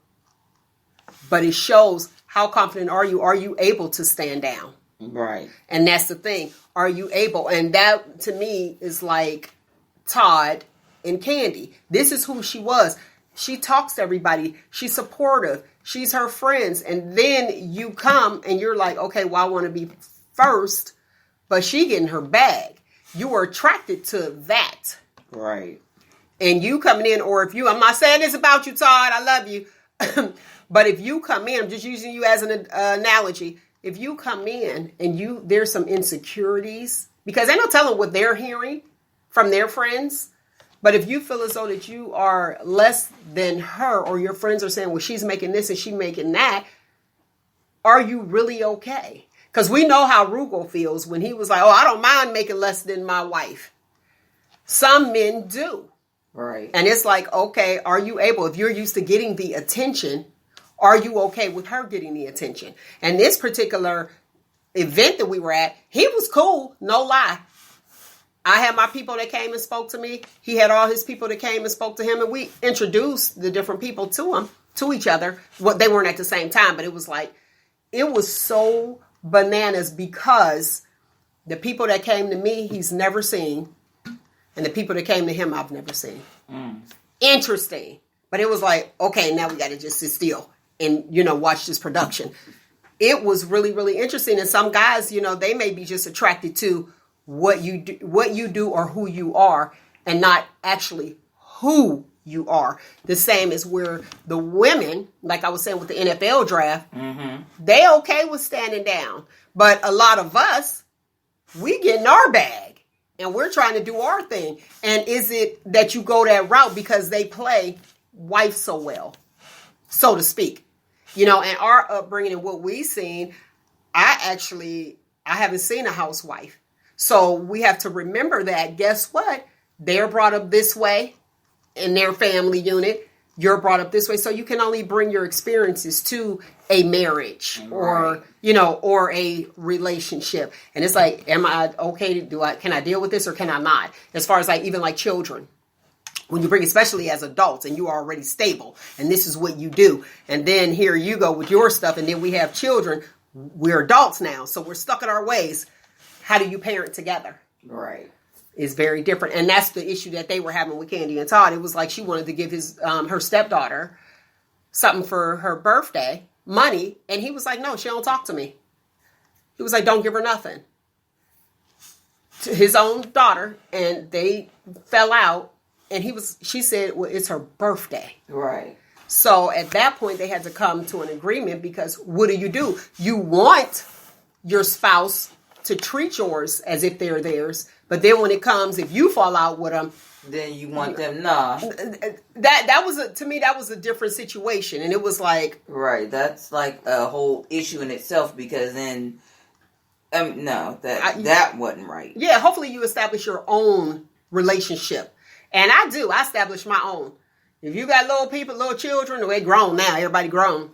But it shows, how confident are you? Are you able to stand down?
Right.
And that's the thing. Are you able? And that, to me, is like Todd and Candy. This is who she was. She talks to everybody. She's supportive. She's her friends. And then you come and you're like, okay, well, I want to be first, but she getting her bag. You were attracted to that.
Right.
And you coming in, or if you, I'm not saying this about you, Todd, I love you. But if you come in, I'm just using you as an analogy. If you come in and there's some insecurities, because they don't tell them what they're hearing from their friends. But if you feel as though that you are less than her, or your friends are saying, well, she's making this and she's making that, are you really okay? Because we know how Rugal feels when he was like, oh, I don't mind making less than my wife. Some men do.
Right.
And it's like, okay, are you able, if you're used to getting the attention, are you okay with her getting the attention? And this particular event that we were at, he was cool, no lie. I had my people that came and spoke to me. He had all his people that came and spoke to him. And we introduced the different people to each other. Well, they weren't at the same time, but it was like, it was so bananas because the people that came to me, he's never seen. And the people that came to him, I've never seen. Interesting. But it was like, okay, now we got to just sit still and, watch this production. It was really, really interesting. And some guys, they may be just attracted to what you do or who you are, and not actually who you are. The same as where the women, like I was saying with the NFL draft, they okay with standing down. But a lot of us, we get in our bag and we're trying to do our thing. And is it that you go that route because they play wife so well, so to speak? And our upbringing and what we've seen, I haven't seen a housewife. So we have to remember that, guess what? They're brought up this way in their family unit. You're brought up this way. So you can only bring your experiences to a marriage or, or a relationship. And it's like, am I okay? Can I deal with this or can I not? As far as even children. When you bring, especially as adults, and you are already stable, and this is what you do. And then here you go with your stuff. And then we have children. We're adults now. So we're stuck in our ways. How do you parent together?
Right.
It's very different. And that's the issue that they were having with Candy and Todd. It was like she wanted to give her stepdaughter something for her birthday, money. And he was like, no, she don't talk to me. He was like, don't give her nothing. To his own daughter. And they fell out. And she said, well, it's her birthday.
Right.
So at that point, they had to come to an agreement, because what do? You want your spouse to treat yours as if they're theirs. But then when it comes, if you fall out with them,
then you want them, nah.
That was to me, that was a different situation. And it was like,
right. That's like a whole issue in itself, because then, no, that wasn't right.
Yeah. Hopefully you establish your own relationship. And I established my own. If you got little children, they grown now, everybody grown.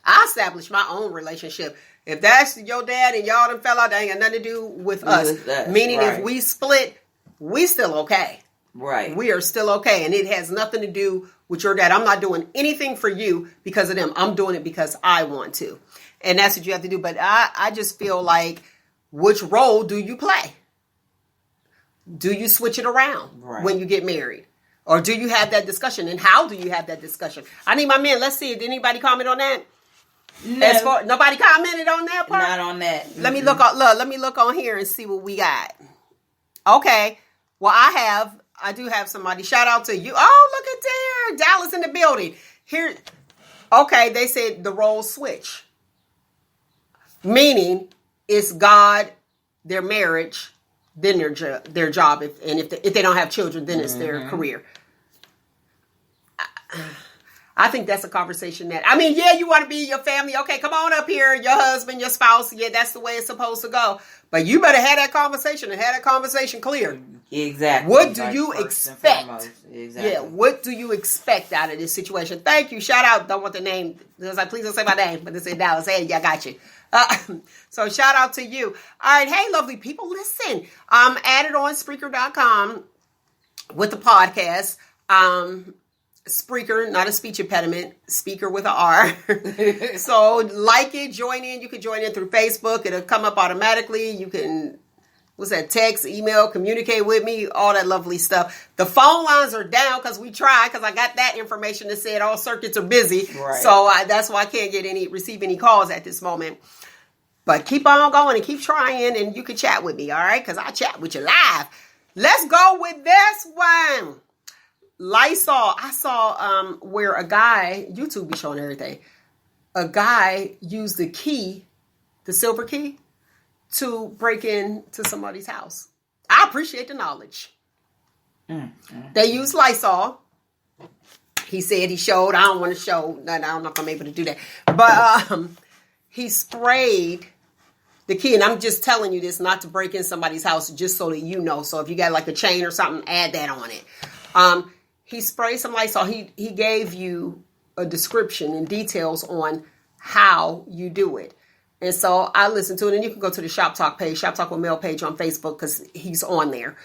I established my own relationship. If that's your dad and y'all done fell out, that ain't got nothing to do with us. Meaning right. If we split, we still okay.
Right.
We are still okay. And it has nothing to do with your dad. I'm not doing anything for you because of them. I'm doing it because I want to. And that's what you have to do. But I just feel like, which role do you play? Do you switch it around when you get married? Or do you have that discussion? And how do you have that discussion? I need my men. Let's see. Did anybody comment on that? No. Nobody commented on that part?
Not on that.
Let me look on here and see what we got. Okay. Well, I do have somebody. Shout out to you. Oh, look at there. Dallas in the building. Here. Okay. They said the roles switch. Meaning it's God, their marriage, then their job. If they don't have children, then it's their career. I think that's a conversation you want to be your family. Okay, come on up here, your husband, your spouse. Yeah, that's the way it's supposed to go. But you better have that conversation and have that conversation clear.
Exactly.
What do you expect?
Exactly.
Yeah, what do you expect out of this situation? Thank you. Shout out. Don't want the name. Please don't say my name. But they say Dallas. Hey, I got you. So shout out to you. All right. Hey, lovely people. Listen, add it on Spreaker.com with the podcast. Spreaker, not a speech impediment, speaker with an R. So like it, join in. You can join in through Facebook. It'll come up automatically. You can what's that? Text, email, communicate with me, all that lovely stuff. The phone lines are down because we tried, because I got that information that said all circuits are busy.
Right.
So that's why I can't receive any calls at this moment. But keep on going and keep trying, and you can chat with me, all right? Because I chat with you live. Let's go with this one. Lysol. I saw where a guy, YouTube be showing everything, a guy used the key, the silver key, to break into somebody's house. I appreciate the knowledge. They used Lysol. He said he showed. I don't want to show. I'm not going to be able to do that. But he sprayed the key. And I'm just telling you this not to break in somebody's house, just so that you know. So if you got like a chain or something, add that on it. He sprayed some Lysol. He gave you a description and details on how you do it. And so I listened to it, and you can go to the Shop Talk page, Shop Talk with Mel page on Facebook, because he's on there.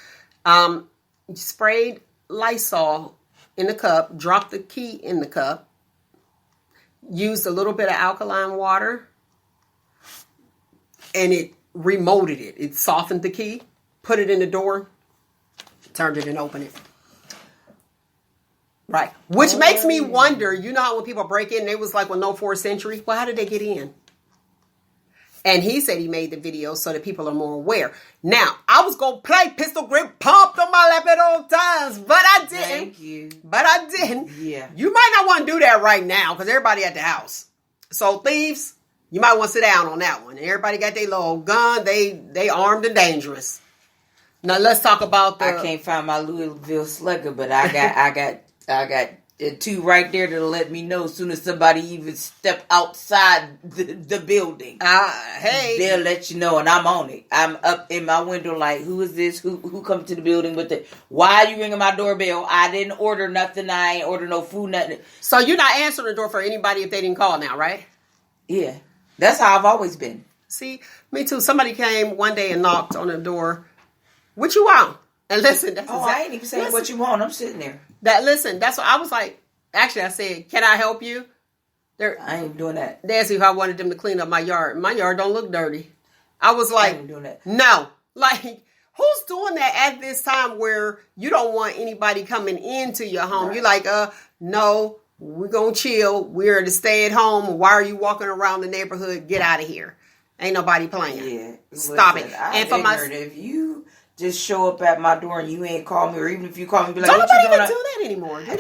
Sprayed Lysol in the cup, dropped the key in the cup, used a little bit of alkaline water, and it remoted it. It softened the key, put it in the door, turned it and opened it. Right. Which makes me wonder, you know how when people break in, they was like, well, no 4th century. Well, how did they get in? And he said he made the video so that people are more aware. Now, I was going to play Pistol Grip pumped on my lap at all times, but I didn't.
Thank you.
But I didn't.
Yeah.
You might not want to do that right now because everybody at the house. So thieves, you might want to sit down on that one. Everybody got their little gun. They armed and dangerous. Now let's talk about
I can't find my Louisville Slugger, but I got two right there that'll let me know as soon as somebody even step outside the building.
Hey,
they'll let you know, and I'm on it. I'm up in my window like, who is this? Who come to the building with it? Why are you ringing my doorbell? I didn't order nothing. I ain't order no food, nothing.
So you're not answering the door for anybody if they didn't call now, right?
Yeah, that's how I've always been.
See, me too. Somebody came one day and knocked on the door. What you want? And listen, that's
I ain't even saying what you want. I'm sitting there.
That's what I was like. Actually, I said, can I help you?
I ain't doing that.
They asked me if I wanted them to clean up my yard. My yard don't look dirty. I was like,
I ain't doing that.
No. Like, who's doing that at this time where you don't want anybody coming into your home? Right. You're like, no, we're going to chill. We're to stay at home. Why are you walking around the neighborhood? Get out of here. Ain't nobody playing.
Yeah.
Stop it.
And for if you just show up at my door and you ain't call me, or even if you call me, be like,
don't
what
nobody
you doing?
even do that anymore. Do they?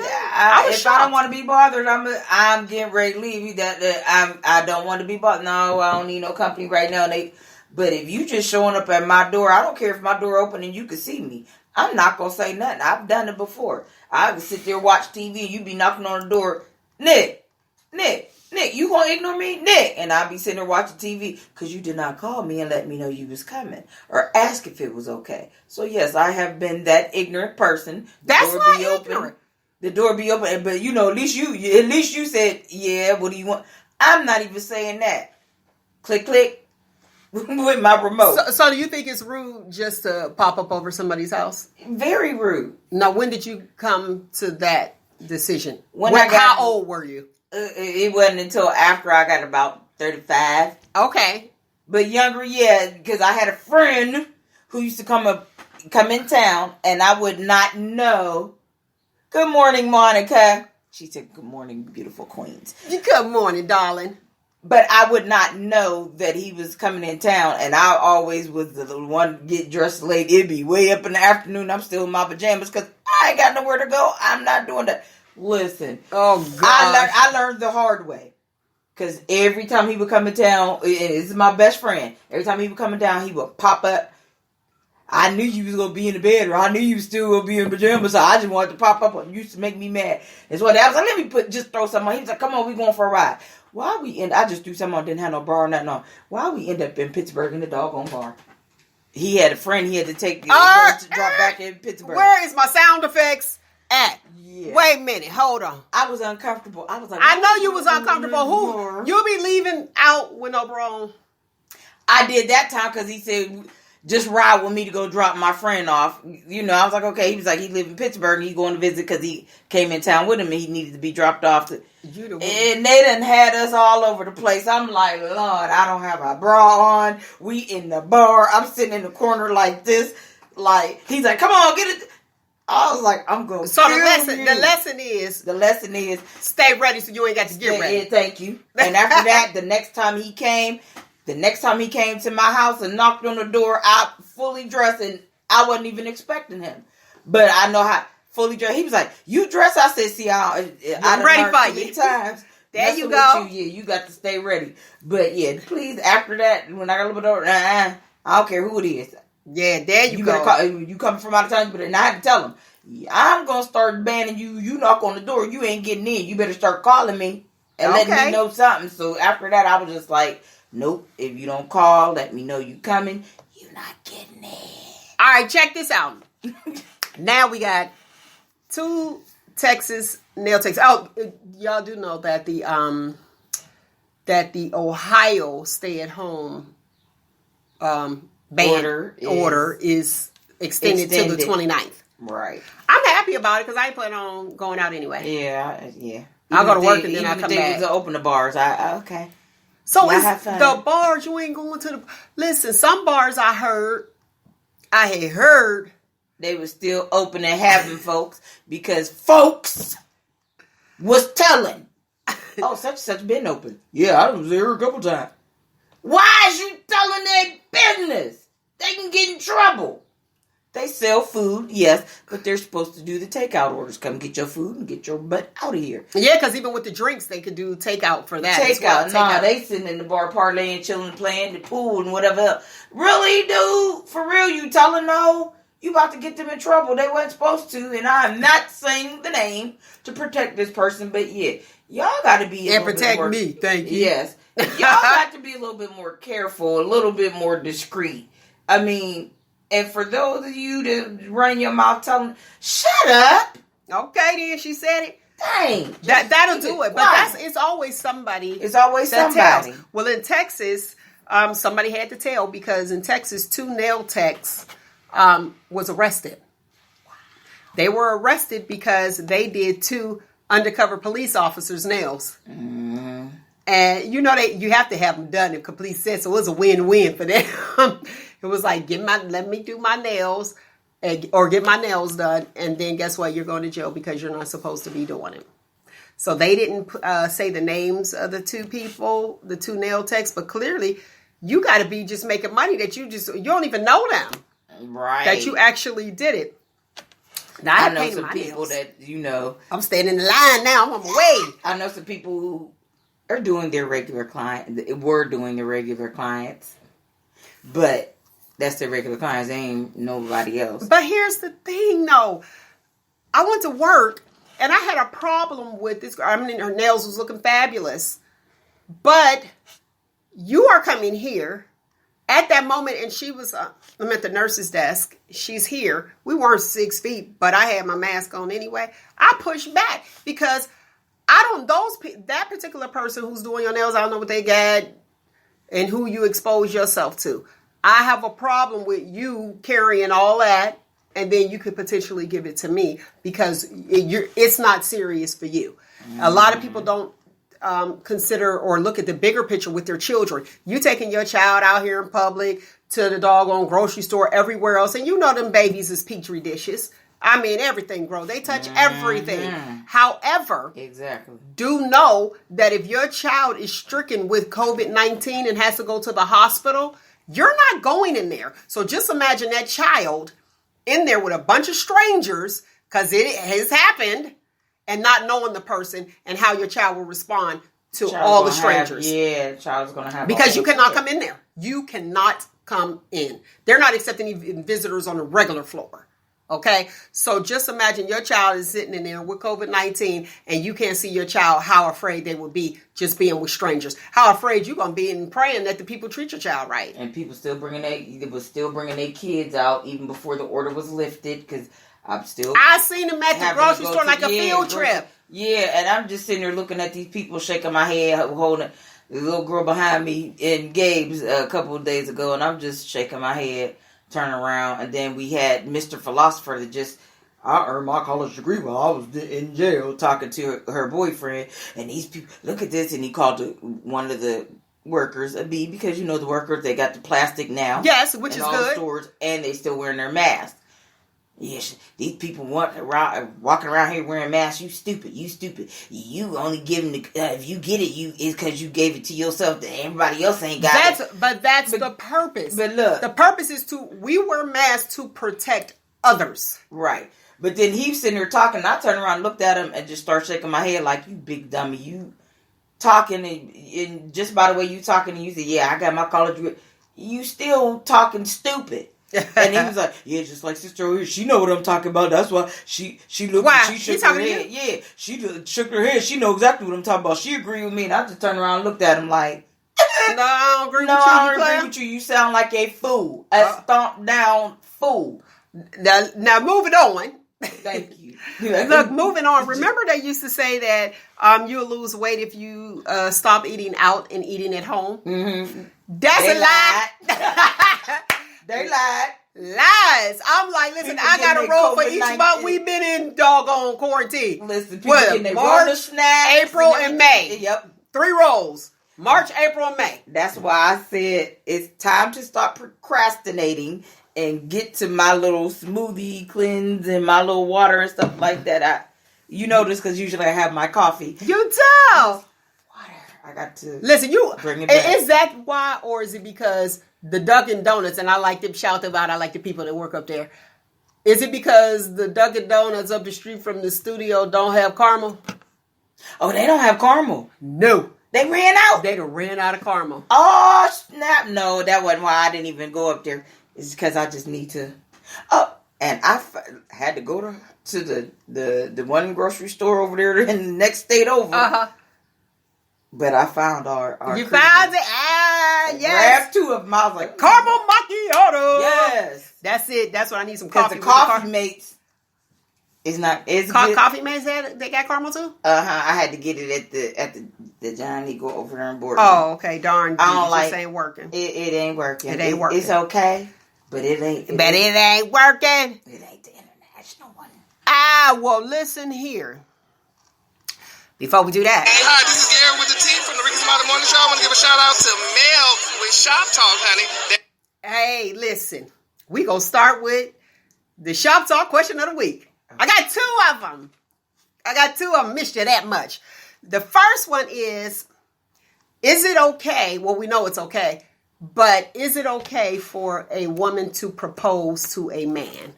If I don't want to be bothered, I'm getting ready to leave. I don't want to be bothered. No, I don't need no company right now. But if you just showing up at my door, I don't care if my door open and you can see me. I'm not gonna say nothing. I've done it before. I can sit there watch TV. You be knocking on the door, Nick, you gonna ignore me, Nick? And I'll be sitting there watching TV because you did not call me and let me know you was coming or ask if it was okay. So yes, I have been that ignorant person.
That's not ignorant.
The door be open, but at least you said, yeah. What do you want? I'm not even saying that. Click, click with my remote.
So do you think it's rude just to pop up over somebody's house?
Very rude.
Now, when did you come to that decision?
How
old were you?
It wasn't until after I got about 35.
Okay.
But younger, yeah, because I had a friend who used to come in town, and I would not know. Good morning, Monica. She said, good morning, beautiful queens.
Good morning, darling.
But I would not know that he was coming in town, and I always was the one to get dressed late. It'd be way up in the afternoon. I'm still in my pajamas because I ain't got nowhere to go. I'm not doing that. Listen.
Oh, God.
I learned the hard way. Because every time he would come in town, and this is my best friend, every time he would come in town, he would pop up. I knew you was going to be in the bed, or I knew you was still going to be in pajamas, so I just wanted to pop up. It used to make me mad. And so I was like, let me just throw something on. He was like, come on, we going for a ride. I just threw something on, didn't have no bra or nothing on. Why we end up in Pittsburgh in the doggone bar? He had a friend he had to take to drop back in Pittsburgh.
Where is my sound effects at?
Yeah.
Wait a minute, hold on.
I was uncomfortable. I was like,
I know you was uncomfortable. Who? You'll be leaving out with no bra on.
I did that time because he said, just ride with me to go drop my friend off. I was like, okay. He was like, he lived in Pittsburgh and he's going to visit because he came in town with him and he needed to be dropped off.
You the one.
And they done had us all over the place. I'm like, Lord, I don't have a bra on. We in the bar. I'm sitting in the corner like this. Like, he's like, come on, get it. I was like, I'm going to
So
kill
the lesson
you.
is
The lesson is,
stay ready so you ain't got to get ready.
yeah, thank you. And after that, the next time he came to my house and knocked on the door, I fully dressed, and I wasn't even expecting him. But I know how fully dressed. He was like, you dress? I said, see, I done
ready
learned
for
too many
you.
times.
There
Messing
you
with
go.
You got to stay ready. But yeah, please, after that, when I got a little bit older, I don't care who it is.
Yeah, there you go.
Better call, you coming from out of town, and I had to tell him, I'm going to start banning you. You knock on the door, you ain't getting in. You better start calling me and letting me know something. So after that, I was just like, nope, if you don't call, let me know you coming. You're not getting in.
All right, check this out. Now we got 2 Texas nail techs. Oh, y'all do know that the Ohio stay-at-home ban order is extended to the 29th.
Right.
I'm happy about it because I ain't planning on going out anyway.
Yeah.
I'll go to work and then I'll come back.
To open the bars. Okay.
So
Yeah,
it's the bars, you ain't going to the... Listen, some bars I had heard...
They were still open and having folks because folks was telling, oh, such and such been open. Yeah, I was there a couple times. Why is you telling their business? They can get in trouble. They sell food, yes, but they're supposed to do the takeout orders. Come get your food and get your butt out of here.
Yeah, because even with the drinks, they could do takeout for that.
Takeout. Nah, they sitting in the bar parlaying, chilling, playing the pool and whatever else. Really, dude? For real, you telling no? You about to get them in trouble. They weren't supposed to, and I'm not saying the name to protect this person, but yeah, y'all got to be
and protect
more,
me. Thank you.
Yes, y'all got to be a little bit more careful, a little bit more discreet. I mean, and for those of you that run your mouth telling, shut up.
Okay, then she said it.
Dang,
that'll do it. But it's always somebody.
It's always somebody.
Tells. Well, in Texas, somebody had to tell because in Texas, 2 nail techs was arrested. They were arrested because they did 2 undercover police officers' nails.
Mm-hmm.
And you know you have to have them done if police said so. It was a win-win for them. It was like let me do my nails or get my nails done, and then guess what? You're going to jail because you're not supposed to be doing it. So they didn't say the names of the 2 people, the 2 nail techs, but clearly you got to be just making money that you don't even know them.
Right.
That you actually did it. Now,
I know some people that,
I'm standing in the line now. I'm on my way.
I know some people who are doing their regular were doing their regular clients. But that's their regular clients. They ain't nobody else.
But here's the thing, though. I went to work, and I had a problem with this girl. I mean, her nails was looking fabulous. But you are coming here at that moment, and she was, I'm at the nurse's desk. She's here. We weren't 6 feet, but I had my mask on anyway. I pushed back because that particular person who's doing your nails, I don't know what they got and who you expose yourself to. I have a problem with you carrying all that, and then you could potentially give it to me because it's not serious for you. Mm-hmm. A lot of people don't consider or look at the bigger picture with their children. You taking your child out here in public to the doggone grocery store, everywhere else, and you know them babies is petri dishes. I mean, everything grows. They touch everything. However,
exactly.
Do know that if your child is stricken with COVID-19 and has to go to the hospital, you're not going in there. So just imagine that child in there with a bunch of strangers, because it has happened, and not knowing the person and how your child will respond to all the strangers.
The child's going to have...
Because you cannot come in there. You cannot come in. They're not accepting even visitors on the regular floor. Okay? So just imagine your child is sitting in there with COVID-19 and you can't see your child, how afraid they would be just being with strangers. How afraid you're going to be and praying that the people treat your child right.
And people still bringing their kids out even before the order was lifted, because I
seen them at the grocery store like a field trip.
Yeah, and I'm just sitting there looking at these people, shaking my head, holding the little girl behind me in Gabe's a couple of days ago, and I'm just shaking my head, turning around, and then we had Mr. Philosopher that just I earned my college degree while I was in jail talking to her boyfriend. And these people, look at this. And he called one of the workers a B because, you know, the workers, they got the plastic now.
Yes, which is
all
good.
The stores, and they still wearing their masks. Yes, these people walking around here wearing masks. You stupid. You only giving if you get it, it's because you gave it to yourself. That everybody else ain't got it.
But that's the purpose.
But look,
the purpose is we wear masks to protect others.
Right. But then he's sitting there talking. And I turned around, and looked at him, and just started shaking my head like, you big dummy. You talking and just by the way you talking, and you say, yeah, I got my college degree. You still talking stupid. And he was like, yeah, just like sister over here, she know what I'm talking about. That's why she looked.
Wow,
she shook her head. Yeah, she just shook her head. She know exactly what I'm talking about. She agreed with me, and I just turned around and looked at him like,
no, I don't agree with you.
I don't agree with you. You sound like a fool, a stomped down fool.
Now moving on.
Thank you.
Look, moving on. Remember they used to say that you'll lose weight if you stop eating out and eating at home.
Mm-hmm.
That's a lie.
They lied.
Lies. I'm like, listen,
People
I got a roll for each
COVID-19.
month we've been in doggone quarantine.
Listen, people getting their March, snacks,
April, and May.
Yep.
3 rolls. March, April, and May.
That's why I said it's time to stop procrastinating and get to my little smoothie cleanse and my little water and stuff like that. You know this because usually I have my coffee.
You tell.
Water. I got to
listen.
bring it back.
Is that why, or is it because the Dunkin' Donuts, and I like to shout them out, I like the people that work up there. Is it because the Dunkin' Donuts up the street from the studio don't have caramel?
Oh, they don't have caramel.
No.
They ran out.
They done ran out of caramel.
Oh, snap. No, that wasn't why I didn't even go up there. It's because I just need to. Oh, and I had to go to the one grocery store over there in the next state over.
Uh-huh.
But I found our
You found it? Ah, yes.
Grabbed 2 of them. I was like,
Caramel macchiato.
yes.
That's it. That's what I need some
Because
coffee.
the coffee mates is not. It's good.
Coffee mates, they got caramel too?
I had to get it at the Johnny go over there and board.
Oh, okay. Darn.
I don't
This ain't working.
It ain't working.
It ain't working.
It's okay, but it ain't.
But it ain't working.
It ain't the international one.
Well, listen here. Before we do that.
Hey, hi, this is Gary with the team from the Ricky Smiley Morning Show. I want to give a shout out to Mel with Shop Talk, honey.
Hey, listen. We gonna start with the Shop Talk question of the week. I got 2 of them. Missed you that much. The first one is it okay? Well, we know it's okay, but is it okay for a woman to propose to a man?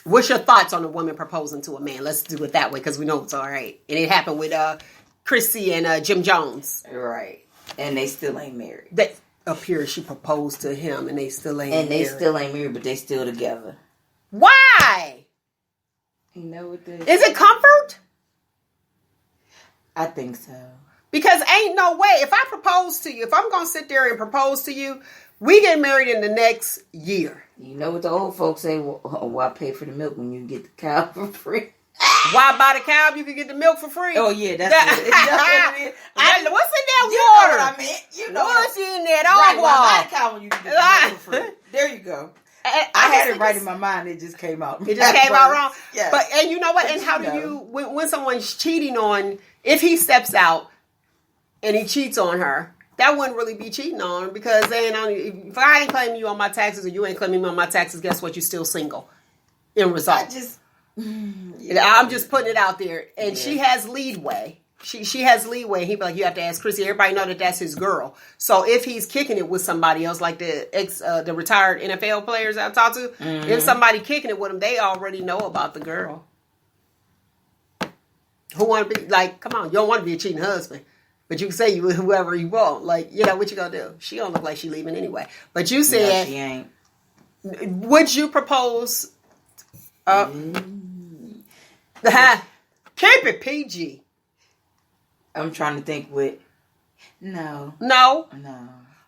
What's your thoughts on a woman proposing to a man? Let's do it that way because we know it's all right. And it happened with Chrissy and Jim Jones.
Right, and they still ain't married.
They appears she proposed to him, and they still ain't married.
And they still ain't married, but they still together.
Why?
You know what this
Is it comfort?
I think so.
Because ain't no way. If I propose to you, if I'm going to sit there and propose to you, we get married in the next year.
You know what the old folks say? Well, why pay for the milk when you can get the cow for free?
Why buy the cow if you can get the milk for free?
Oh, yeah, that's what it is.
What's in that
You
water?
know what I mean. You know
What's in that
right,
agua?
why buy the cow when you can get the milk for free? There you go. I had it right in my mind. It just came out.
It just came out wrong.
Yeah.
But, and you know what? And how do you, when someone's cheating on, if he steps out and he cheats on her, that wouldn't really be cheating on her because they ain't only, if I ain't claiming you on my taxes or you ain't claiming me on my taxes, guess what? You're still single. In result. I'm just putting it out there. And she has leadway. She has leeway. He'd be like, you have to ask Chrissy. Everybody know that that's his girl. So if he's kicking it with somebody else, like the retired NFL players I talked to, if somebody kicking it with him, they already know about the girl. Who want to be like? Come on, you don't want to be a cheating husband, but you can say you whoever you want. Like, you know what you gonna do? She don't look like she leaving anyway. But you said,
no, she ain't.
Would you propose? Keep it PG.
I'm trying to think what. No.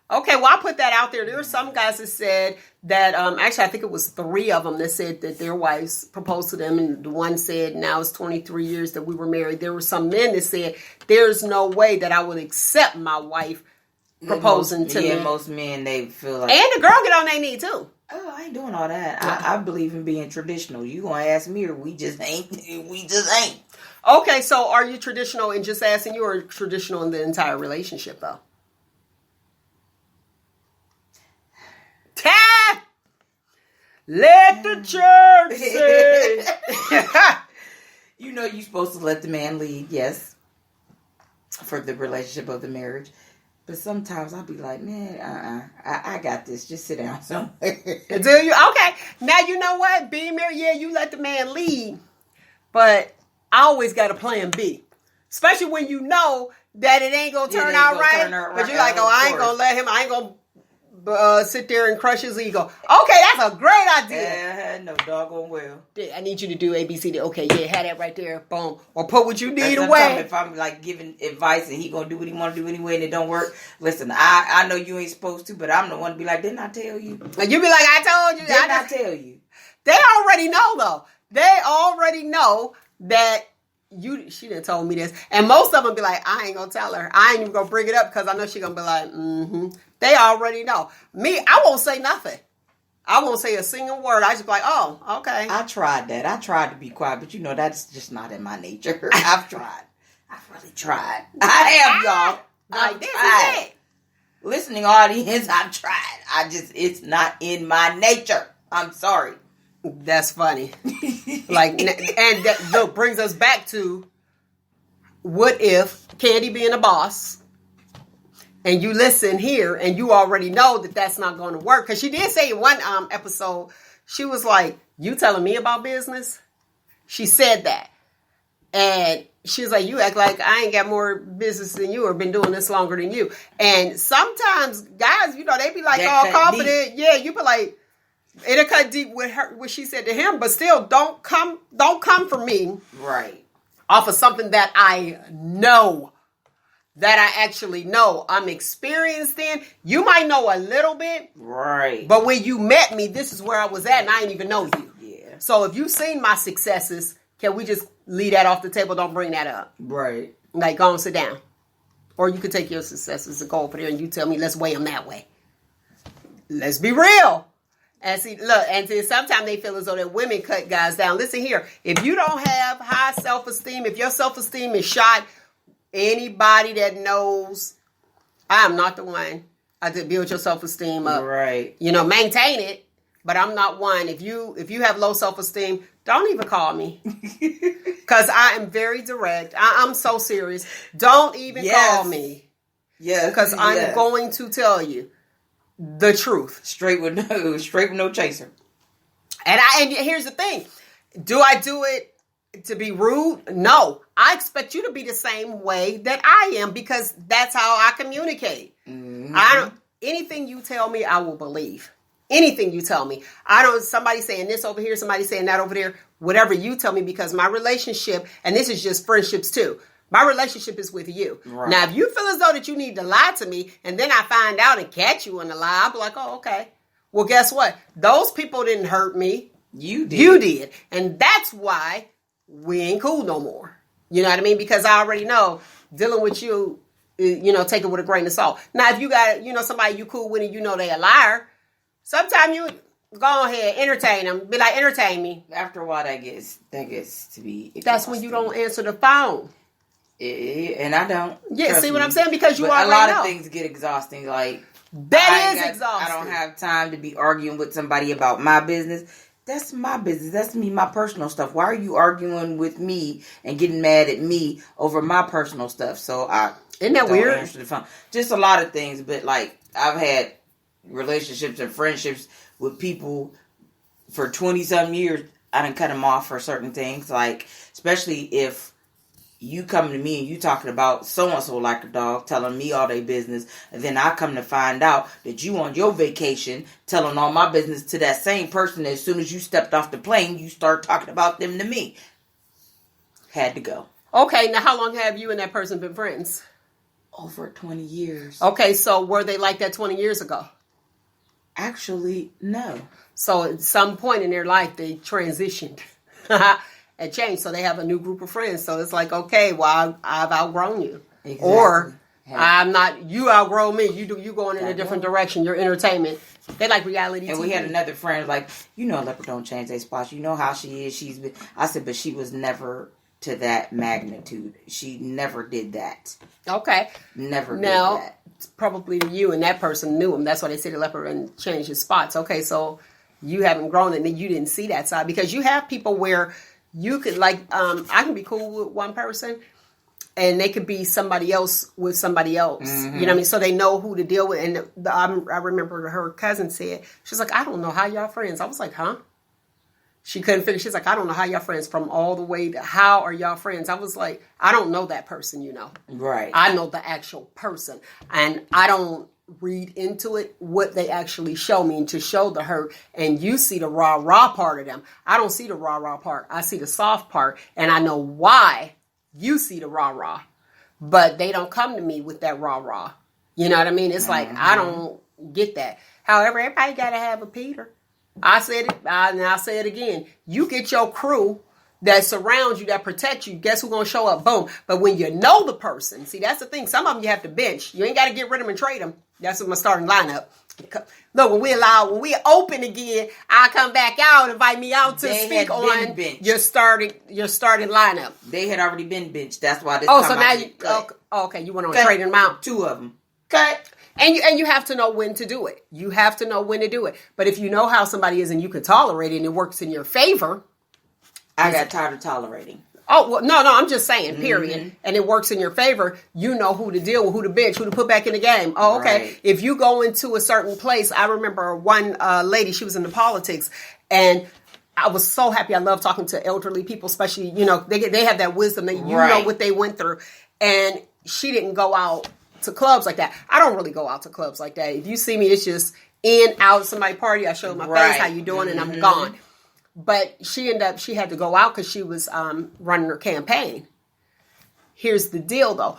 Okay, well, I put that out there. There were some guys that said that, actually, I think it was 3 of them that said that their wives proposed to them. And the one said, now it's 23 years that we were married. There were some men that said, there's no way that I would accept my wife proposing to me.
Yeah, most men, they feel like.
And the girl get on their knee, too.
Oh, I ain't doing all that. I believe in being traditional. You gonna ask me, or we just ain't. We just ain't.
Okay, so are you traditional in just asking you, or traditional in the entire relationship, though? Let the church say.
You know you're supposed to let the man lead, yes, for the relationship of the marriage. But sometimes I'll be like, man, I got this. Just sit down somewhere.
Do you? Okay. Now, you know what? Being married, yeah, you let the man lead. But I always got a plan B. Especially when you know that it ain't going to turn out right. But you're like, oh, I ain't going to let him, I ain't going to sit there and crush his ego. Okay, that's a great idea.
No doggone well.
I need you to do A, B, C, D. Okay, yeah, have that right there. Boom. Or put what you need
Sometimes
away.
if I'm like giving advice and he gonna do what he want to do anyway and it don't work, listen, I know you ain't supposed to, but I'm the one to be like, didn't I tell you?
And you be like, I told you.
Didn't I tell you?
They already know, though. They already know that she done told me this. And most of them be like, I ain't gonna tell her. I ain't even gonna bring it up because I know she gonna be like, mm-hmm. They already know. Me, I won't say nothing. I won't say a single word. I just be like, oh, okay.
I tried that. I tried to be quiet, but that's just not in my nature. I've tried. I've really tried. I have, y'all.
Like, this is it.
Listening audience, I've tried. It's not in my nature. I'm sorry.
That's funny. And that brings us back to, what if Candy being a boss, and you listen here, and you already know that that's not going to work? Because she did say in one episode, she was like, you telling me about business? She said that. And she was like, you act like I ain't got more business than you or been doing this longer than you. And sometimes guys, they be like all confident. Yeah, you be like, it'll cut deep with her, what she said to him, but still don't come for me.
Right.
Off of something that I know. That I actually know. I'm experienced in. You might know a little bit.
Right.
But when you met me, this is where I was at and I didn't even know you.
Yeah.
So if you've seen my successes, can we just leave that off the table? Don't bring that up.
Right.
Like, go and sit down. Or you could take your successes and go over there and you tell me, let's weigh them that way. Let's be real. And see, look, and sometimes they feel as though that women cut guys down. Listen here. If you don't have high self-esteem, if your self-esteem is shot, anybody that knows I'm not the one to build your self-esteem up.
Right.
Maintain it, but I'm not one. If you have low self-esteem, don't even call me. Because I am very direct. I'm so serious. Don't even call me.
Yeah.
Because I'm going to tell you the truth.
Straight with no chaser.
And here's the thing. Do I do it to be rude? No. I expect you to be the same way that I am because that's how I communicate. Mm-hmm. Anything you tell me, I will believe. Anything you tell me. Somebody saying this over here, somebody saying that over there, whatever you tell me, because my relationship, and this is just friendships too, my relationship is with you. Right. Now, if you feel as though that you need to lie to me, and then I find out and catch you in the lie, I'll be like, oh, okay. Well, guess what? Those people didn't hurt me.
You did.
You did. And that's why we ain't cool no more. You know what I mean? Because I already know dealing with you, take it with a grain of salt. Now, if you got, somebody you cool with and you know they a liar, sometimes you go ahead, entertain them. Be like, entertain me.
After a while, that gets to be exhausting.
That's when you don't answer the phone.
And I don't.
Yeah, see what I'm saying? Because you already
know. A lot
know.
of things get exhausting. Like,
that is exhausting.
I don't have time to be arguing with somebody about my business. That's my business. That's me, my personal stuff. Why are you arguing with me and getting mad at me over my personal stuff? So
isn't that
don't
weird?
Answer the phone. Just a lot of things, but like I've had relationships and friendships with people for 20-something years. I done cut them off for certain things, like especially if you come to me and you talking about so-and-so like a dog, telling me all their business, and then I come to find out that you on your vacation telling all my business to that same person. As soon as you stepped off the plane, you start talking about them to me. Had to go.
Okay, now how long have you and that person been friends?
Over 20 years.
Okay, so were they like that 20 years ago?
Actually, no. So
at some point in their life, they transitioned. And changed, so they have a new group of friends. So it's like, okay, well, I've outgrown you.
Exactly.
Or I'm not. You outgrow me. You going in a different direction. Your entertainment. They like reality.
And
TV.
we had another friend like, leopard don't change their spots. You know how she is. She's been. I said, but she was never to that magnitude. She never did that.
Okay.
Never did
Now,
that.
probably you and that person knew him. That's why they say the leopard and change his spots. Okay, so you haven't grown and you didn't see that side because you have people where you could like. I can be cool with one person. And they could be somebody else with somebody else. You know what I mean? So they know who to deal with. And I remember her cousin said, she's like, I don't know how y'all friends. I was like, huh? She couldn't figure. She's like, I don't know how y'all friends from all the way to how are y'all friends? I was like, I don't know that person, you know.
Right.
I know the actual person. And I don't read into it what they actually show me to show the hurt. And you see the rah-rah part of them. I don't see the rah-rah part. I see the soft part. And I know why. You see the rah-rah, but they don't come to me with that rah-rah. You know what I mean? It's like, I don't get that. However, everybody got to have a Peter. I said it, and I'll say it again. You get your crew that surrounds you, that protect you. Guess who's going to show up? Boom. But when you know the person, see, that's the thing. Some of them you have to bench. You ain't got to get rid of them and trade them. That's my starting lineup. Look, when we open again, I'll come back out, invite me out to speak on your starting lineup.
They had already been benched. That's why this.
Oh, so now you okay? You went on trading them out.
2 of them. Cut.
And you have to know when to do it. You have to know when to do it. But if you know how somebody is and you can tolerate it and it works in your favor,
I got tired of tolerating.
Oh, well, no, I'm just saying, period. And it works in your favor. You know who to deal with, who to bench, who to put back in the game. Oh, okay. Right. If you go into a certain place, I remember one lady, she was into politics, and I was so happy. I love talking to elderly people, especially, they have that wisdom. You know what they went through. And she didn't go out to clubs like that. I don't really go out to clubs like that. If you see me, it's just in, out, somebody party, I show my face, how you doing, and I'm gone. But she had to go out because she was running her campaign. Here's the deal, though.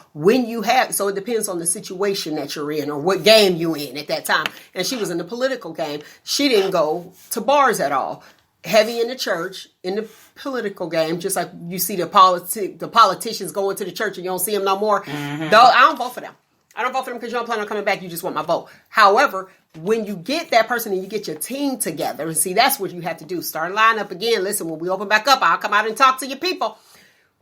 So it depends on the situation that you're in or what game you in at that time. And she was in the political game. She didn't go to bars at all. Heavy in the church, in the political game, just like you see the politicians go into the church and you don't see them no more. Mm-hmm. Though I don't vote for them. I don't vote for them because you don't plan on coming back. You just want my vote. However, when you get that person and you get your team together, and see, that's what you have to do. Start line up again. Listen, when we open back up, I'll come out and talk to your people.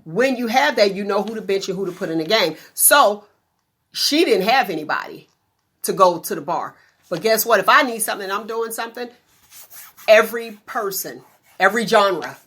When you have that, you know who to bench and who to put in the game. So she didn't have anybody to go to the bar. But guess what? If I need something and I'm doing something, every person, every genre,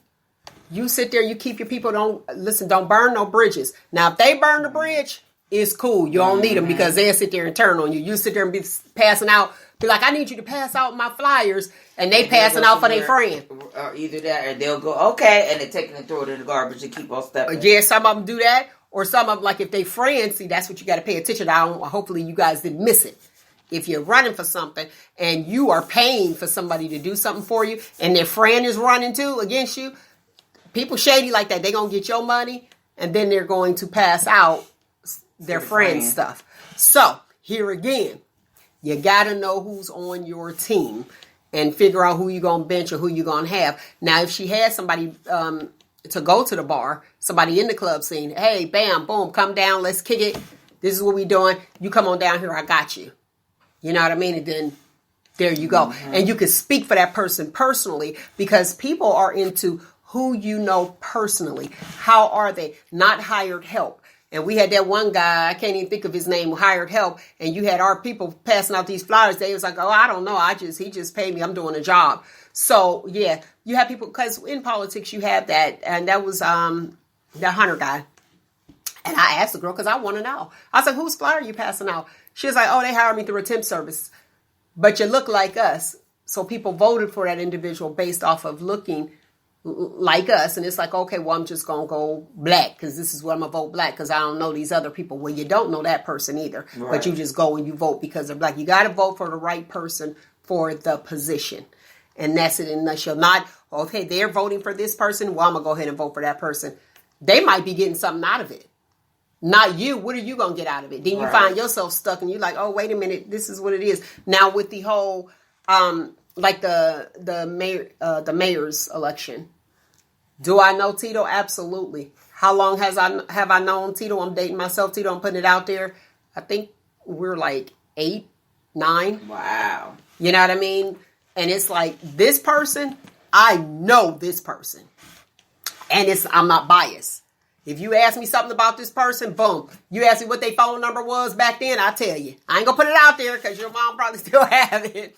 you sit there, you keep your people, don't burn no bridges. Now, if they burn the bridge, it's cool. You don't need them because they'll sit there and turn on you. You sit there and be passing out. Be like, I need you to pass out my flyers. And they passing out for their friend.
Or either that or they'll go, okay. And they're taking and throw it in the garbage and keep on stepping.
Yeah, some of them do that. Or some of them, like if they friends, see, that's what you got to pay attention to. Hopefully you guys didn't miss it. If you're running for something and you are paying for somebody to do something for you and their friend is running too against you, people shady like that. They're going to get your money and then they're going to pass out their friend's stuff. So, here again, you got to know who's on your team and figure out who you're going to bench or who you're going to have. Now, if she has somebody to go to the bar, somebody in the club scene, hey, bam, boom, come down, let's kick it. This is what we're doing. You come on down here, I got you. You know what I mean? And then there you go. Mm-hmm. And you can speak for that person personally because people are into who you know personally. How are they? Not hired help. And we had that one guy, I can't even think of his name, who hired help. And you had our people passing out these flyers. They was like, oh, I don't know. He just paid me. I'm doing a job. So, yeah, you have people, because in politics you have that. And that was the Hunter guy. And I asked the girl, because I want to know. I was like, whose flyer are you passing out? She was like, oh, they hired me through a temp service. But you look like us. So people voted for that individual based off of looking like us. And it's like, okay, well, I'm just going to go black because this is what I'm going to vote black because I don't know these other people. Well, you don't know that person either. Right. But you just go and you vote because they're black. You got to vote for the right person for the position. And that's it in a nutshell. Not, okay, they're voting for this person. Well, I'm going to go ahead and vote for that person. They might be getting something out of it. Not you. What are you going to get out of it? Then you find yourself stuck and you're like, oh, wait a minute. This is what it is. Now with the whole, like the mayor's election. Do I know Tito? Absolutely. How long have I known Tito? I'm dating myself, Tito. I'm putting it out there. I think we're like 8, 9.
Wow.
You know what I mean? And it's like, this person, I know this person. And I'm not biased. If you ask me something about this person, boom. You ask me what their phone number was back then, I tell you. I ain't gonna put it out there because your mom probably still have it.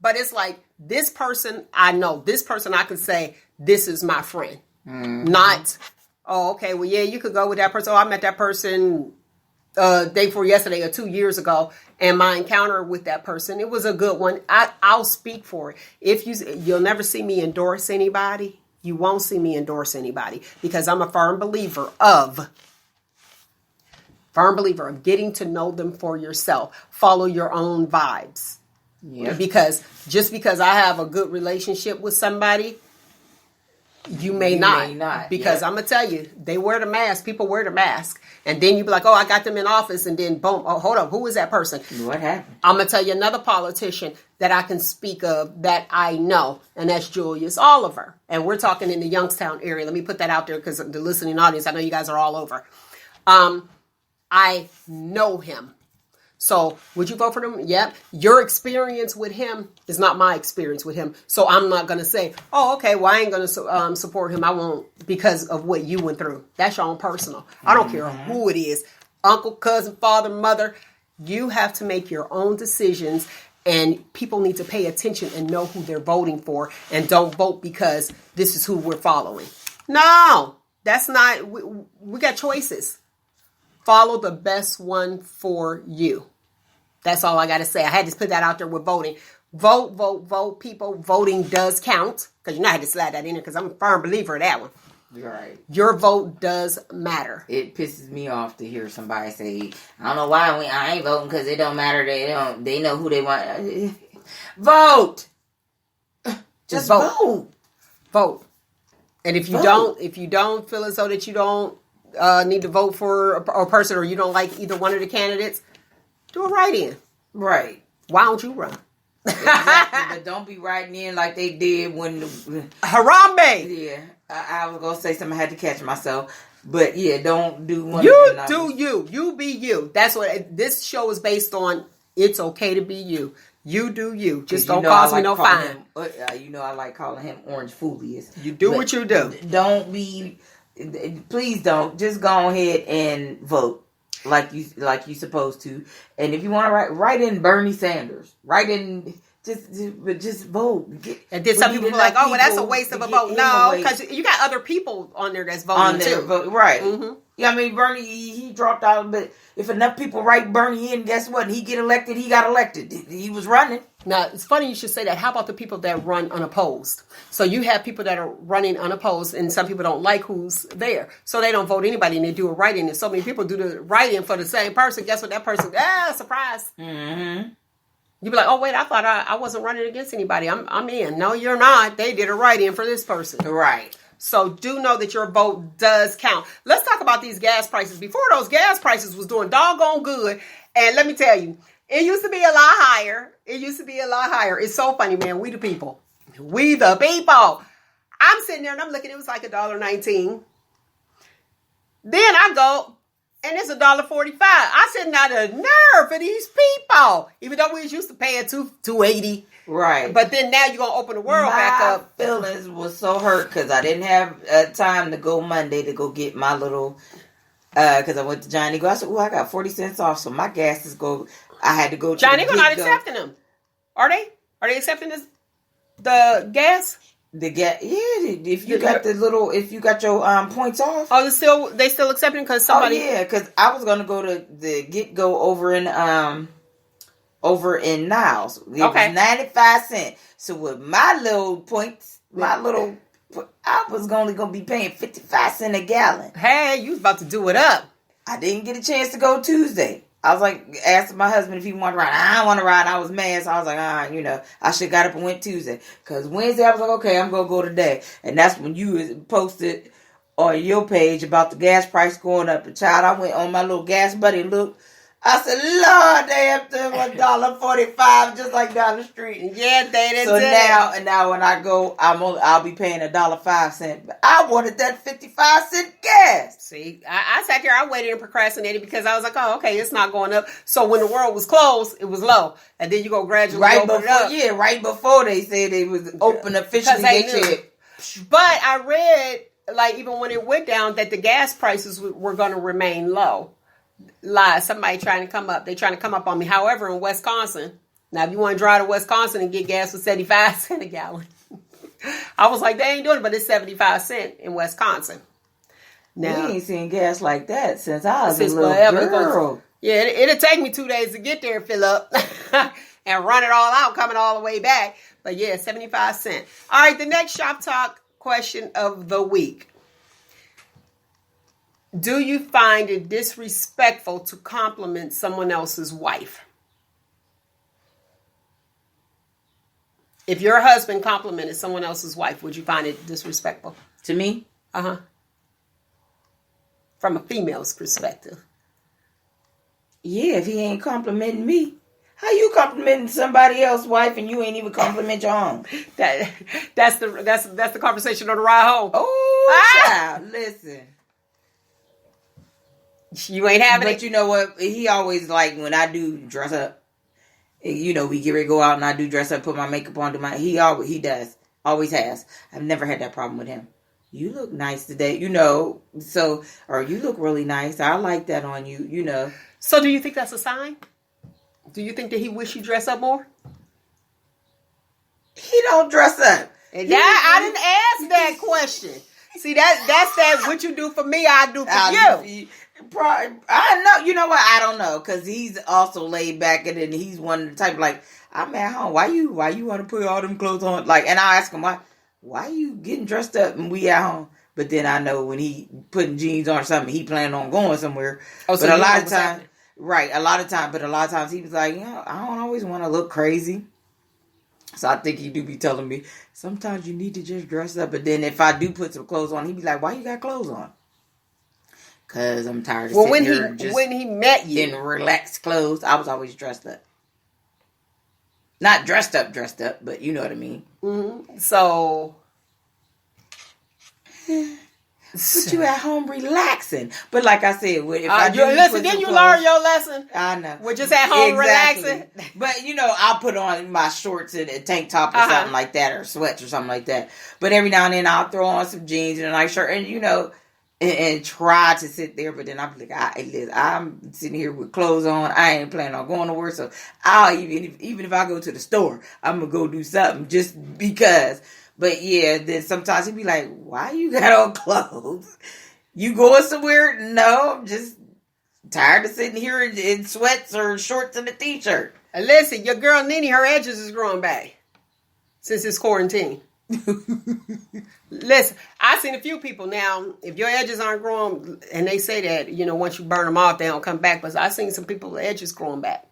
But it's like, this person, I know. This person, I could say, this is my friend. Mm-hmm. Not, oh, okay, well, yeah, you could go with that person. Oh, I met that person day before yesterday or 2 years ago. And my encounter with that person, it was a good one. I'll speak for it. You'll never see me endorse anybody. You won't see me endorse anybody because I'm a firm believer of getting to know them for yourself. Follow your own vibes. Yeah. Because just because I have a good relationship with somebody, you may not. Because I'm going to tell you, they wear the mask. People wear the mask. And then you be like, oh, I got them in office. And then boom, oh, hold up. Who is that person?
What happened?
I'm going to tell you another politician that I can speak of that I know. And that's Julius Oliver. And we're talking in the Youngstown area. Let me put that out there because the listening audience, I know you guys are all over. I know him. So would you vote for them? Yep. Your experience with him is not my experience with him. So I'm not going to say, oh, okay, well, I ain't going to support him. I won't because of what you went through. That's your own personal. I don't care who it is. Uncle, cousin, father, mother. You have to make your own decisions. And people need to pay attention and know who they're voting for. And don't vote because this is who we're following. No, that's not. We got choices. Follow the best one for you. That's all I got to say. I had to put that out there with voting. Vote, people. Voting does count. Because you know I had to slide that in there because I'm a firm believer of that one.
You're right.
Your vote does matter.
It pisses me off to hear somebody say, I don't know why I ain't voting because it don't matter. They know who they want. Vote. Just vote. Vote.
And if you don't feel as though that you don't need to vote for a person or you don't like either one of the candidates, do a write-in.
Right.
Why don't you run?
Exactly, but don't be writing in like they did when
Harambe.
Yeah, I was gonna say something. I had to catch myself, but yeah, don't do one.
You do you. You be you. That's what this show is based on. It's okay to be you. You do you. Just don't cause me no fine.
You know I like calling him Orange Foolius.
You do what you do.
Don't be. Please don't. Just go ahead and vote. Like you supposed to, and if you want to write in Bernie Sanders, write in just vote.
And then some people are like, "Oh, well, that's a waste of a vote." No, because you got other people on there that's voting too.
Right? Mm-hmm. Yeah, I mean Bernie, he dropped out, but if enough people write Bernie in, guess what? He get elected. He got elected. He was running.
Now it's funny you should say that. How about the people that run unopposed? So you have people that are running unopposed, and some people don't like who's there, so they don't vote anybody, and they do a write-in. And so many people do the write-in for the same person. Guess what? That person, surprise. Mm-hmm. You be like, oh wait, I thought I wasn't running against anybody. I'm in. No, you're not. They did a write-in for this person.
Right.
So do know that your vote does count. Let's talk about these gas prices. Before those gas prices was doing doggone good, and let me tell you, it used to be a lot higher. It's so funny, man. We the people. I'm sitting there and I'm looking. It was like $1.19. Then I go, and it's $1.45. I said, now the nerve for these people. Even though we was used to paying $2.80.
Right.
But then now you're going to open the world back up.
My feelings was so hurt because I didn't have time to go Monday to go get my little, because I went to Johnny Go. I said, I got 40 cents off, so my gas is go. I had to go to
Johnny Go not accepting them. Are they? Are they accepting the gas?
The gas, yeah. If you got if you got your points off.
Oh, they still accepting because somebody.
Oh yeah, because I was gonna go to the Get Go over in Niles. It was 95 cents. So with my little points, I was only gonna be paying 55 cents a gallon.
Hey, you was about to do it up.
I didn't get a chance to go Tuesday. I was like, asking my husband if he wanted to ride. I don't want to ride. I was mad. So I was like, I should have got up and went Tuesday. Because Wednesday I was like, okay, I'm going to go today. And that's when you posted on your page about the gas price going up. And child, I went on my little gas buddy look. I said, Lord, they up to $1.45 just like down the street.
Yeah, they didn't.
So now when I go, I'll be paying $1.05. But I wanted that 55-cent gas.
See, I sat there, I waited and procrastinated because I was like, oh, okay, it's not going up. So when the world was closed, it was low. And then you go gradually open it up.
Yeah, right before they said it was open officially.
But I read, like, even when it went down, that the gas prices were going to remain low. Somebody trying to come up. They're trying to come up on me. However, in Wisconsin, now if you want to drive to Wisconsin and get gas for 75 cents a gallon, I was like, they ain't doing it, but it's 75 cents in Wisconsin. Now,
we ain't seen gas like that since I was a little girl.
Yeah, it'll take me 2 days to get there and fill up and run it all out, coming all the way back. But yeah, 75 cents. All right, the next Shop Talk question of the week. Do you find it disrespectful to compliment someone else's wife? If your husband complimented someone else's wife, would you find it disrespectful?
To me?
Uh-huh. From a female's perspective.
Yeah, if he ain't complimenting me. How you complimenting somebody else's wife and you ain't even compliment your own?
That's the conversation on the ride home.
Oh, child, listen.
You ain't having it.
But you know what? He always like when I do dress up. You know, we get ready to go out and I do dress up, put my makeup on, he does. Always has. I've never had that problem with him. You look nice today, you know. So, or you look really nice. I like that on you, you know.
So do you think that's a sign? Do you think that he wish you dress up more?
He don't dress up.
And I didn't ask that question. See, that's that what you do for me, I do for you.
I know, you know what? I don't know, because he's also laid back, and then he's one of the type like, I'm at home. Why you want to put all them clothes on? Like, and I ask him why you getting dressed up and we at home? But then I know when he putting jeans on or something, he planning on going somewhere. Oh, so but a lot of times, right? A lot of times he was like, I don't always want to look crazy. So I think he do be telling me sometimes you need to just dress up. But then if I do put some clothes on, he be like, why you got clothes on? Because I'm tired of sitting here
when he met you
in relaxed clothes, I was always dressed up. Not dressed up, but you know what I mean.
Mm-hmm. So
you at home relaxing. But like I said, if I do
didn't you learn your lesson?
I know.
We're just at home relaxing.
But you know, I'll put on my shorts and a tank top or something like that, or sweats or something like that. But every now and then I'll throw on some jeans and a nice shirt, and you know, and try to sit there. But then I'm like, I'm sitting here with clothes on. I ain't planning on going to work, so I'll even if I go to the store, I'm gonna go do something just because. But yeah, then sometimes he'd be like, why you got on clothes? You going somewhere? No, I'm just tired of sitting here in sweats or shorts and a t-shirt.
Listen, your girl Nene, her edges is growing back since it's quarantine. Listen, I've seen a few people now, if your edges aren't growing, and they say that, you know, once you burn them off, they don't come back. But I've seen some people, the edges growing back.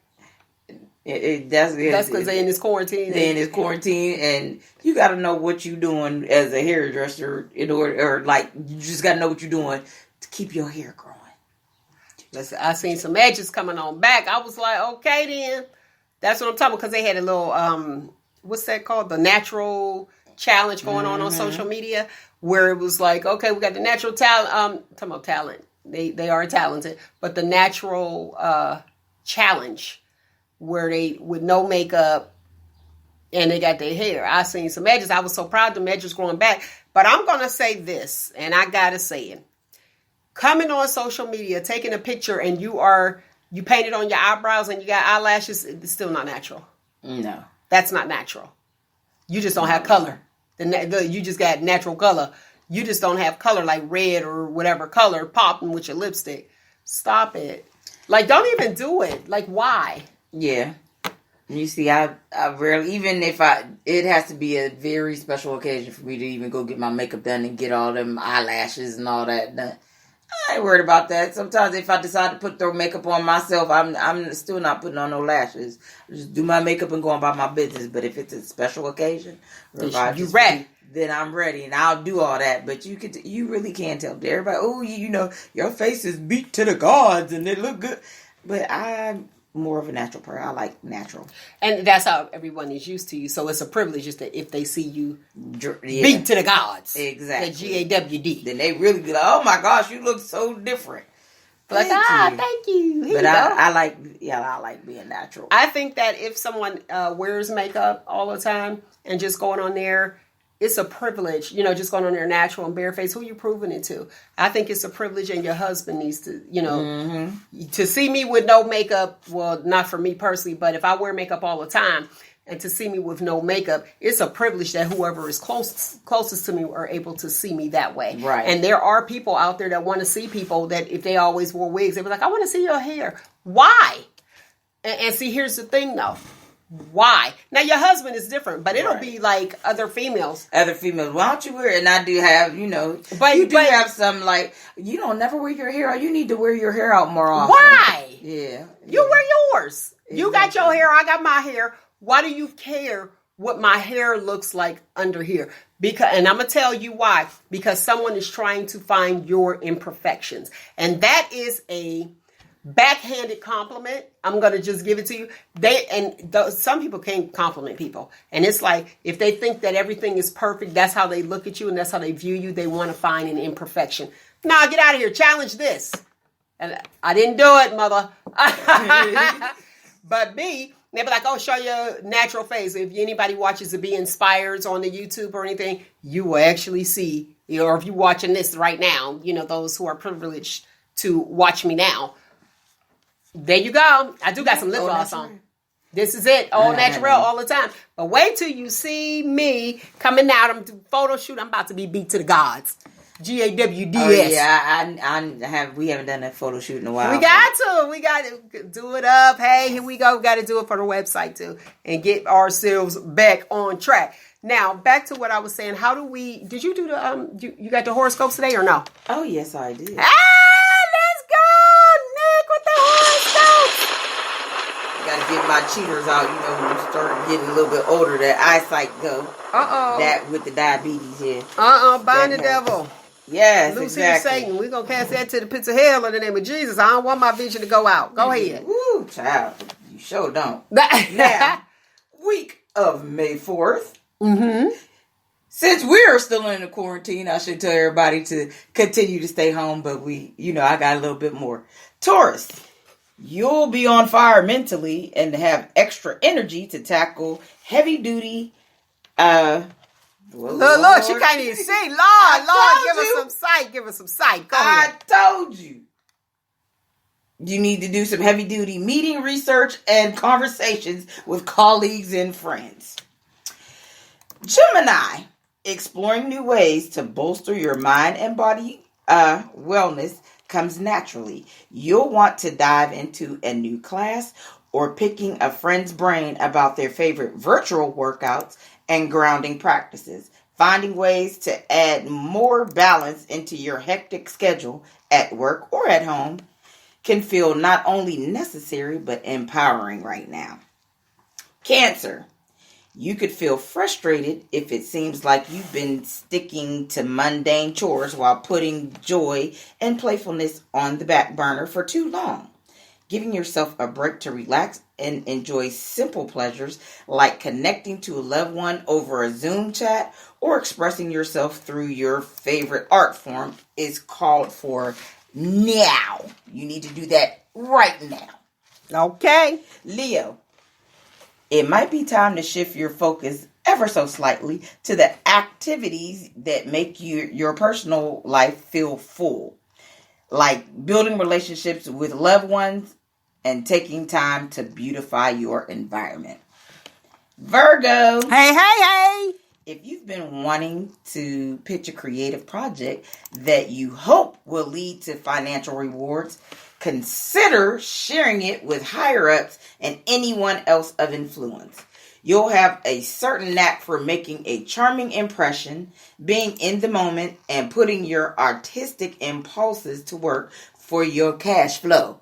That's because they're in this quarantine.
They're in this quarantine, and you got to know what you're doing as a hairdresser in order, or like you just got to know what you're doing to keep your hair growing.
Listen, I seen some edges coming on back. I was like, okay, then that's what I'm talking about, because they had a little what's that called? The natural challenge going on social media, where it was like, okay, we got the natural talent. Talking about talent, they are talented, but the natural challenge, where they with no makeup and they got their hair. I seen some edges. I was so proud the edges growing back. But I'm gonna say this, and I gotta say it. Coming on social media, taking a picture, and you painted on your eyebrows and you got eyelashes, it's still not natural.
No,
that's not natural. You just don't have color. You just got natural color. You just don't have color, like red or whatever color popping with your lipstick. Stop it. Like, don't even do it. Like, why?
Yeah. You see, I rarely, even if it has to be a very special occasion for me to even go get my makeup done and get all them eyelashes and all that done. I ain't worried about that. Sometimes if I decide to throw makeup on myself, I'm still not putting on no lashes. I just do my makeup and go about my business. But if it's a special occasion,
you ready?
Then I'm ready and I'll do all that. But you really can't tell everybody, oh, you know, your face is beat to the gods and it look good. But I'm more of a natural person. I like natural.
And that's how everyone is used to you. So it's a privilege just that if they see you
Yeah.
beat to the gods.
Exactly.
The GAWD.
Then they really be like, oh my gosh, you look so different.
Like, thank you. Here
But
you go.
I like being natural.
I think that if someone wears makeup all the time and just going on there, it's a privilege, just going on there natural and barefaced. Who you proving it to? I think it's a privilege, and your husband needs to, to see me with no makeup. Well, not for me personally, but if I wear makeup all the time and to see me with no makeup, it's a privilege that whoever is closest to me are able to see me that way.
Right.
And there are people out there that want to see people that if they always wore wigs, they be like, I want to see your hair. Why? And see, here's the thing though. Why? Now your husband is different, but it'll be like other females.
Other females, why don't you wear it? And I do have,
But
you do have some like, you don't never wear your hair out. You need to wear your hair out more often.
Why?
Yeah.
You wear yours. You got your hair, I got my hair. Why do you care what my hair looks like under here? And I'm going to tell you why. Because someone is trying to find your imperfections. And that is a backhanded compliment. I'm going to just give it to you. Some people can't compliment people. And it's like, if they think that everything is perfect, that's how they look at you and that's how they view you. They want to find an imperfection. Nah, get out of here. Challenge this. And I didn't do it, mother. But me, they be like, oh, show your natural face. If anybody watches the Be Inspired on the YouTube or anything, you will actually see, or if you're watching this right now, those who are privileged to watch me now, there you go. I do got some lip gloss on. This is it. All natural all the time. But wait till you see me coming out. I'm doing photo shoot. I'm about to be beat to the gods. GAWDS.
Oh, yeah, we haven't done that photo shoot in a while.
We got to do it up. Hey, here we go. We got to do it for the website too and get ourselves back on track. Now, back to what I was saying. Did you do you got the horoscopes today or no?
Oh, yes, I did.
Let's go, Nick, with the horoscopes.
Gotta get my cheaters out, when you start getting a little bit older, that eyesight go. That with the diabetes, yeah.
Bind the devil.
Yes,
Loose
exactly.
Satan. We're going to cast that to the pits of hell in the name of Jesus. I don't want my vision to go out. Go ahead.
Woo, child. You sure don't. Now, week of May 4th.
Mm-hmm.
Since we're still in the quarantine, I should tell everybody to continue to stay home, but I got a little bit more. Taurus, you'll be on fire mentally and have extra energy to tackle heavy duty,
Look, she can't even see. Lord, give us some sight. Give us some sight. Go ahead.
I told you. You need to do some heavy duty meeting research and conversations with colleagues and friends. Gemini, exploring new ways to bolster your mind and body wellness comes naturally. You'll want to dive into a new class or picking a friend's brain about their favorite virtual workouts and grounding practices. Finding ways to add more balance into your hectic schedule at work or at home can feel not only necessary but empowering right now. Cancer, you could feel frustrated if it seems like you've been sticking to mundane chores while putting joy and playfulness on the back burner for too long. Giving yourself a break to relax and enjoy simple pleasures like connecting to a loved one over a Zoom chat or expressing yourself through your favorite art form is called for now. You need to do that right now.
Okay.
Leo, it might be time to shift your focus ever so slightly to the activities that make your personal life feel full, like building relationships with loved ones and taking time to beautify your environment. Virgo.
Hey.
If you've been wanting to pitch a creative project that you hope will lead to financial rewards, consider sharing it with higher-ups and anyone else of influence. You'll have a certain knack for making a charming impression, being in the moment, and putting your artistic impulses to work for your cash flow.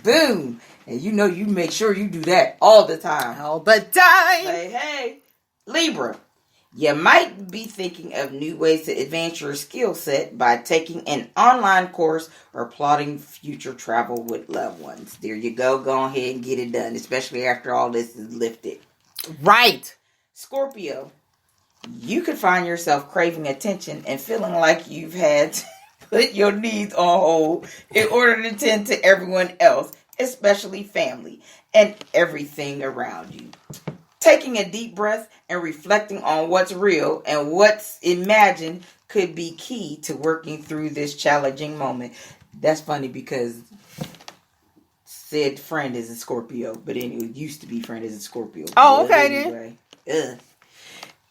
Boom! And you make sure you do that all the time.
All the time.
Hey. Libra, You might be thinking of new ways to advance your skill set by taking an online course or plotting future travel with loved ones. There you go. Go ahead and get it done, especially after all this is lifted.
Right.
Scorpio, you could find yourself craving attention and feeling like you've had to put your needs on hold in order to tend to everyone else, especially family and everything around you. Taking a deep breath and reflecting on what's real and what's imagined could be key to working through this challenging moment. That's funny because said friend is a Scorpio, but anyway, used to be friend is a Scorpio.
Oh, okay anyway.
Then.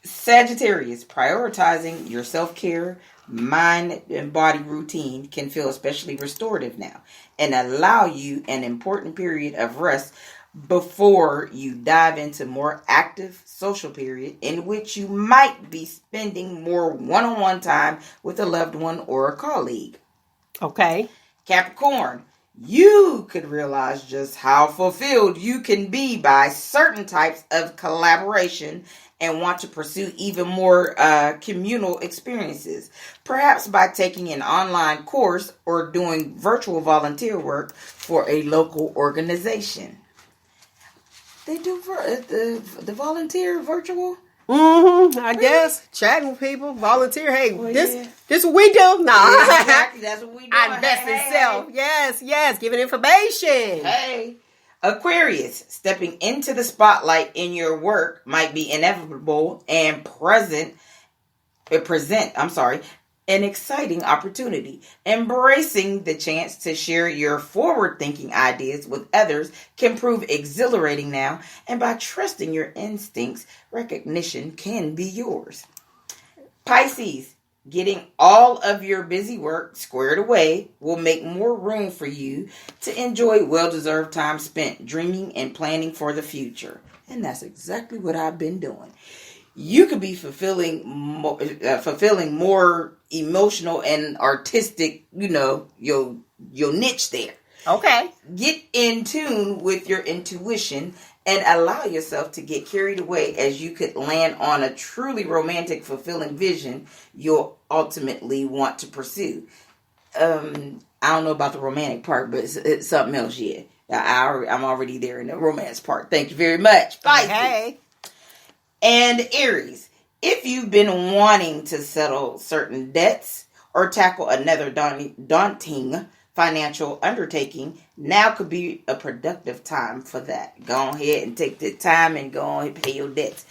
Sagittarius, prioritizing your self-care, mind and body routine can feel especially restorative now and allow you an important period of rest before you dive into more active social period in which you might be spending more one-on-one time with a loved one or a colleague.
Okay.
Capricorn, you could realize just how fulfilled you can be by certain types of collaboration and want to pursue even more communal experiences, perhaps by taking an online course or doing virtual volunteer work for a local organization. They do the volunteer virtual?
I guess. Chatting with people, volunteer. Hey,
Well,
this what we do. Nah.
Yeah, exactly. That's what we do.
I invest in self. Yes. Giving information.
Hey. Aquarius, stepping into the spotlight in your work might be inevitable and present an exciting opportunity. Embracing the chance to share your forward-thinking ideas with others can prove exhilarating now, and by trusting your instincts, recognition can be yours. Pisces, getting all of your busy work squared away will make more room for you to enjoy well-deserved time spent dreaming and planning for the future. And that's exactly what I've been doing. You could be fulfilling more emotional and artistic, your niche there.
Okay.
Get in tune with your intuition and allow yourself to get carried away as you could land on a truly romantic, fulfilling vision you'll ultimately want to pursue. I don't know about the romantic part, but it's something else, yeah. I'm already there in the romance part. Thank you very much. Bye.
Hey.
And Aries, if you've been wanting to settle certain debts or tackle another daunting financial undertaking, now could be a productive time for that. Go ahead and take the time and go on and pay your debts.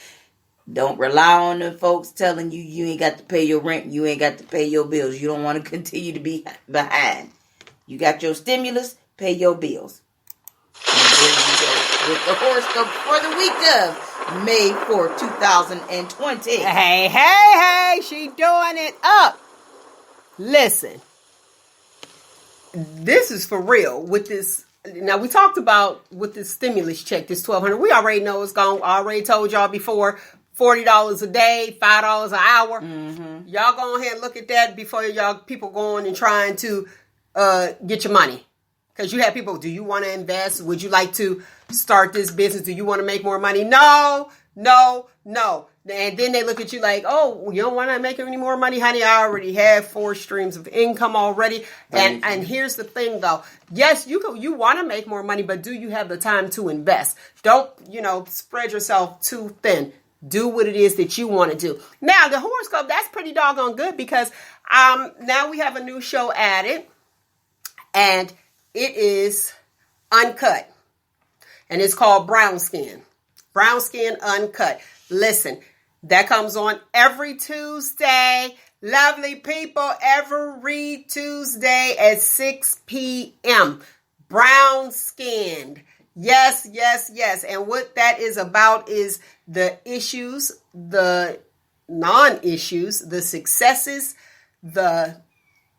Don't rely on the folks telling you ain't got to pay your rent, you ain't got to pay your bills. You don't want to continue to be behind. You got your stimulus, pay your bills. And there you go with the horoscope for the week of May 4, 2020.
Hey, she doing it up. Listen, this is for real with this. Now, we talked about with this stimulus check, this $1,200. We already know it's gone. I already told y'all before, $40 a day, $5 an hour. Mm-hmm. Y'all go ahead and look at that before y'all people going and trying to get your money. Because you have people, do you want to invest? Would you like to start this business? Do you want to make more money? No. And then they look at you like, oh, you don't want to make any more money, honey. I already have 4 streams of income already. And here's the thing, though. Yes, you want to make more money, but do you have the time to invest? Don't, spread yourself too thin. Do what it is that you want to do. Now, the horoscope, that's pretty doggone good because now we have a new show added. And it is uncut. And it's called Brown Skin. Brown Skin Uncut. Listen, that comes on every Tuesday. Lovely people, every Tuesday at 6 p.m. Brown Skinned. Yes. And what that is about is the issues, the non-issues, the successes, the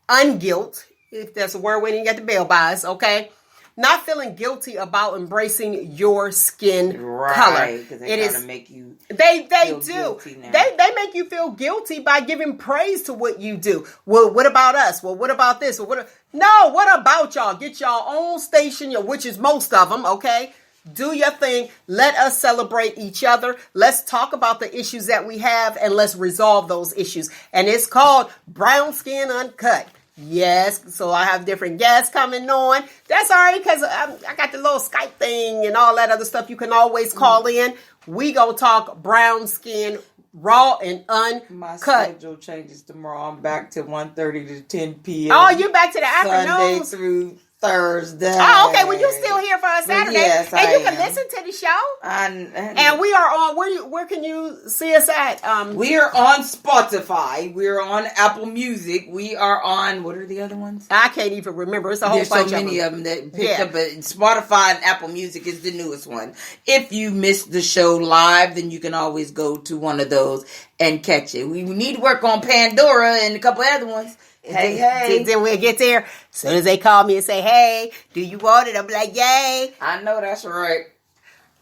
unguilt, if that's a word when you get the bail buys, okay? Not feeling guilty about embracing your skin color.
Because they kind of make you
They do. They make you feel guilty by giving praise to what you do. Well, what about us? Well, what about this? What about y'all? Get y'all own station, which is most of them, okay? Do your thing. Let us celebrate each other. Let's talk about the issues that we have and let's resolve those issues. And it's called Brown Skin Uncut. Yes, so I have different guests coming on. That's all right, because I got the little Skype thing and all that other stuff. You can always call in. We gonna talk brown skin, raw and uncut.
My schedule changes tomorrow. I'm back to 1:30 to 10 p.m.
Oh, you back to the
Sunday
afternoons?
through Thursday.
Oh, okay. Well, you still here for a Saturday,
yes,
and
I
you can
am.
listen to the show.
And
And we are on. Where can you see us at?
we are on Spotify. We are on Apple Music. We are on, what are the other ones?
I can't even remember. It's a whole
There's so
bunch
many
of
of
them.
them that picked
Yeah.
up. But Spotify and Apple Music is the newest one. If you missed the show live, then you can always go to one of those and catch it. We need to work on Pandora and a couple other ones. Hey.
Then we'll get there. As soon as they call me and say, "Hey, do you want it?" I'm like, "Yay!"
I know that's right.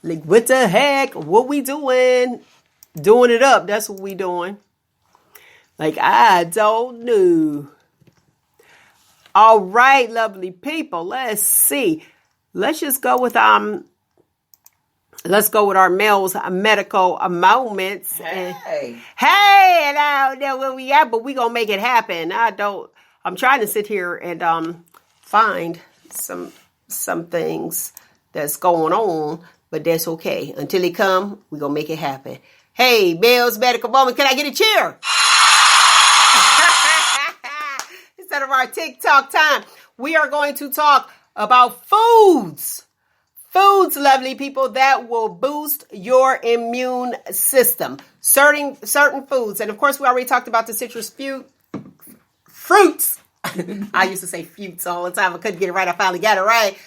Like, what the heck? What we doing? Doing it up. That's what we doing. Like, I don't know. All right, lovely people. Let's see. Let's just go with Let's go with our male's medical moments.
Hey.
Hey, and I don't know where we at, but we gonna make it happen. I'm trying to sit here and find some things that's going on, but that's okay. Until it come, we gonna make it happen. Hey, Bill's medical moment. Can I get a cheer? Instead of our TikTok time, we are going to talk about foods. Foods, lovely people, that will boost your immune system. Certain foods. And of course, we already talked about the citrus fruits. I used to say fruits all the time. I couldn't get it right. I finally got it right.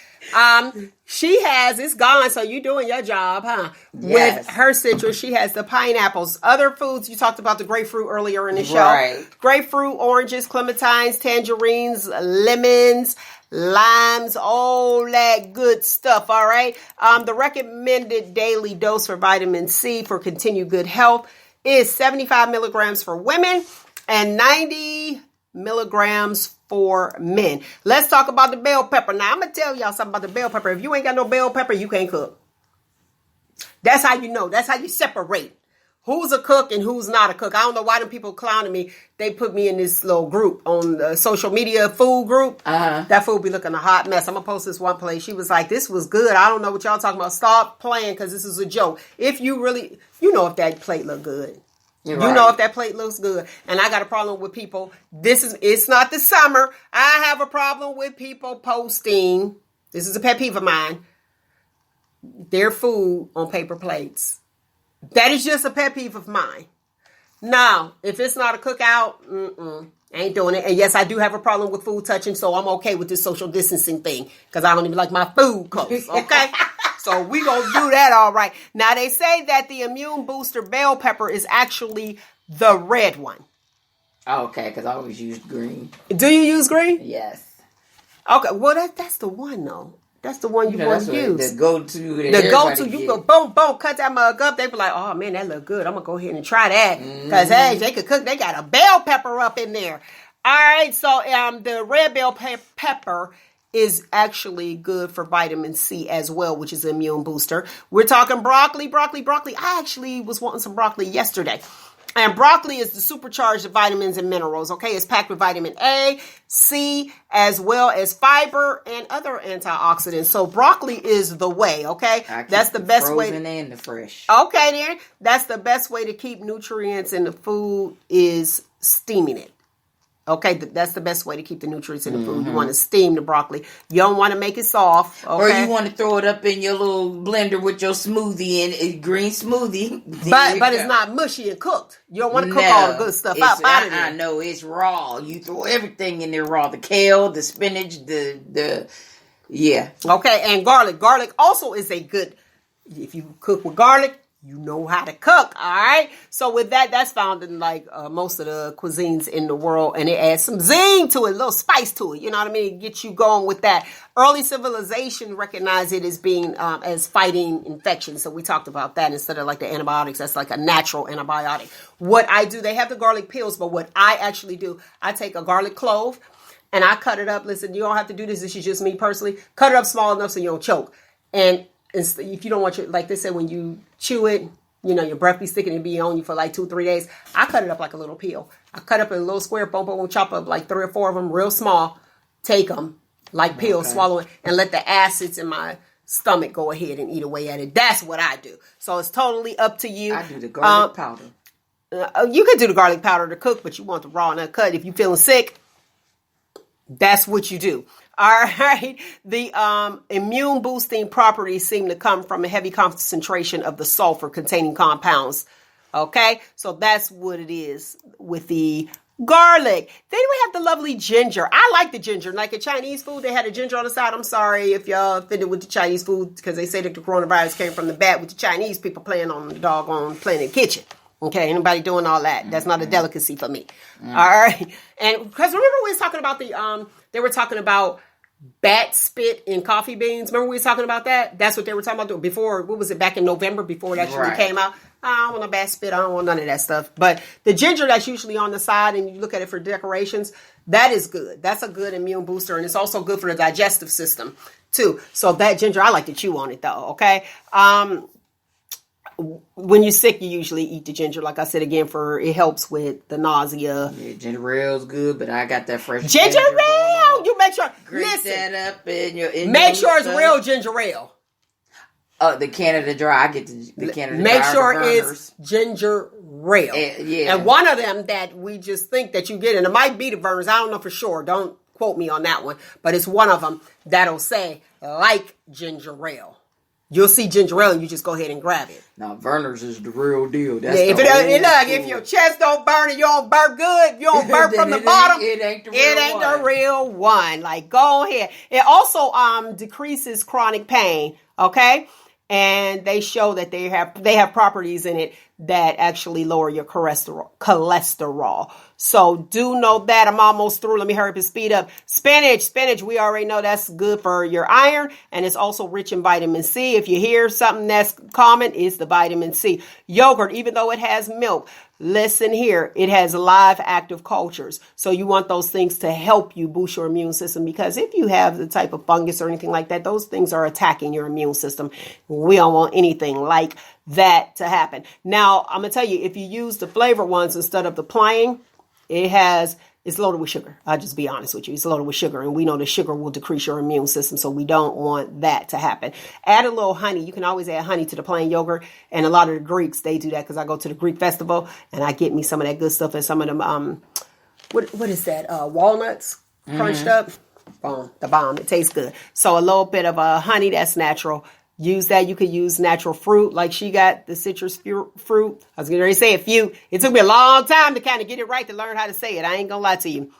It's gone. So you doing your job, huh?
Yes.
With her citrus, she has the pineapples. Other foods, you talked about the grapefruit earlier in the show.
Right.
Grapefruit, oranges, clementines, tangerines, lemons, limes, all that good stuff, all right? The recommended daily dose for vitamin C for continued good health is 75 milligrams for women and 90 milligrams for men. Let's talk about the bell pepper. Now, I'm going to tell y'all something about the bell pepper. If you ain't got no bell pepper, you can't cook. That's how you know. That's how you separate who's a cook and who's not a cook. I don't know why them people clowning me. They put me in this little group on the social media food group. That food be looking a hot mess. I'm going to post this one place. She was like, this was good. I don't know what y'all talking about. Stop playing because this is a joke. If you really, if that plate look good.
You're
You
right.
know if that plate looks good. And I got a problem with people. It's not the summer. I have a problem with people posting. This is a pet peeve of mine. Their food on paper plates. That is just a pet peeve of mine. Now, if it's not a cookout, ain't doing it. And yes, I do have a problem with food touching, so I'm okay with this social distancing thing because I don't even like my food close, okay? So we gonna do that all right. Now, they say that the immune booster bell pepper is actually the red one.
Okay, because I always used green.
Do you use green?
Yes.
Okay, well, that's the one, though. That's the one you want
That's
to
what
use.
the go-to.
The go-to, you go boom, boom, cut that mug up. They be like, oh man, that look good. I'm gonna go ahead and try that because hey, they could cook. They got a bell pepper up in there. All right, so the red bell pepper is actually good for vitamin C as well, which is an immune booster. We're talking broccoli. I actually was wanting some broccoli yesterday. And broccoli is the supercharged vitamins and minerals, okay? It's packed with vitamin A, C, as well as fiber and other antioxidants. So broccoli is the way, okay? That's the best way.
Frozen and the fresh.
Okay, then. That's the best way to keep nutrients in the food is steaming it. Okay, that's the best way to keep the nutrients in the food. You want to steam the broccoli. You don't want to make it soft. Okay?
Or you want to throw it up in your little blender with your smoothie and a green smoothie.
But it's not mushy and cooked. You don't want to cook all the good stuff out of there.
I know it's raw. You throw everything in there raw. The kale, the spinach, yeah.
Okay, and garlic. Garlic also is a good, if you cook with garlic, you know how to cook, all right? So with that, that's found in like most of the cuisines in the world, and it adds some zing to it, a little spice to it, you know what I mean? Get you going with that. Early civilization recognized it as being, as fighting infections, so we talked about that instead of like the antibiotics. That's like a natural antibiotic. What I do, they have the garlic pills, but what I actually do, I take a garlic clove, and I cut it up. Listen, you don't have to do this. This is just me personally. Cut it up small enough so you don't choke. And if you don't want your, like they said, when you chew it, your breath be sticking and be on you for like 2-3 days. I cut it up like a little peel. I cut up in a little square, boom, chop up like 3 or 4 of them real small, take them like peels, swallow it, and let the acids in my stomach go ahead and eat away at it. That's what I do. So it's totally up to you.
I do the garlic powder.
You could do the garlic powder to cook, but you want the raw and uncut. If you're feeling sick, that's what you do. All right. The immune boosting properties seem to come from a heavy concentration of the sulfur containing compounds. Okay. So that's what it is with the garlic. Then we have the lovely ginger. I like the ginger. Like in Chinese food, they had a ginger on the side. I'm sorry if y'all offended with the Chinese food because they say that the coronavirus came from the bat with the Chinese people playing on the doggone Planet Kitchen. Okay, anybody doing all that? That's not a delicacy for me. All right. And because remember we was talking about they were talking about bat spit in coffee beans. Remember we was talking about that? That's what they were talking about before. What was it, back in November before it actually came out? I don't want no bat spit. I don't want none of that stuff. But the ginger that's usually on the side and you look at it for decorations, that is good. That's a good immune booster. And it's also good for the digestive system too. So that ginger, I like to chew on it though. Okay. When you're sick, you usually eat the ginger. Like I said again, it helps with the nausea.
Yeah, ginger ale's good, but I got that fresh
ginger ale. You make sure.
Grate that up in your.
Make sure it's real ginger ale.
The Canada Dry. I get the Canada Dry.
Make sure it's ginger ale.
Yeah.
And one of them that we just think that you get, and it might be the Vernors. I don't know for sure. Don't quote me on that one, but it's one of them that'll say like ginger ale. You'll see ginger ale and you just go ahead and grab it.
Now, Vernors is the real deal. That's
if your chest don't burn and you don't burp good, you don't burp from the bottom,
it ain't
the real one. Like, go ahead. It also decreases chronic pain, okay? And they show that they have properties in it that actually lower your cholesterol. So do know that. I'm almost through. Let me hurry up and speed up. Spinach, we already know that's good for your iron, and it's also rich in vitamin C. If you hear something that's common, it's the vitamin C. Yogurt, even though it has milk, listen here, it has live active cultures. So you want those things to help you boost your immune system, because if you have the type of fungus or anything like that, those things are attacking your immune system. We don't want anything like that to happen. Now, I'm going to tell you, if you use the flavored ones instead of the plain, it's loaded with sugar. I'll just be honest with you. It's loaded with sugar, and we know the sugar will decrease your immune system, so we don't want that to happen. Add a little honey. You can always add honey to the plain yogurt, and a lot of the Greeks, they do that because I go to the Greek festival, and I get me some of that good stuff and some of them, what is that, walnuts crunched up? Boom, the bomb. It tastes good. So a little bit of honey that's natural. Use that. You could use natural fruit, like she got the citrus fruit. I was going to say a few. It took me a long time to kind of get it right, to learn how to say it. I ain't going to lie to you.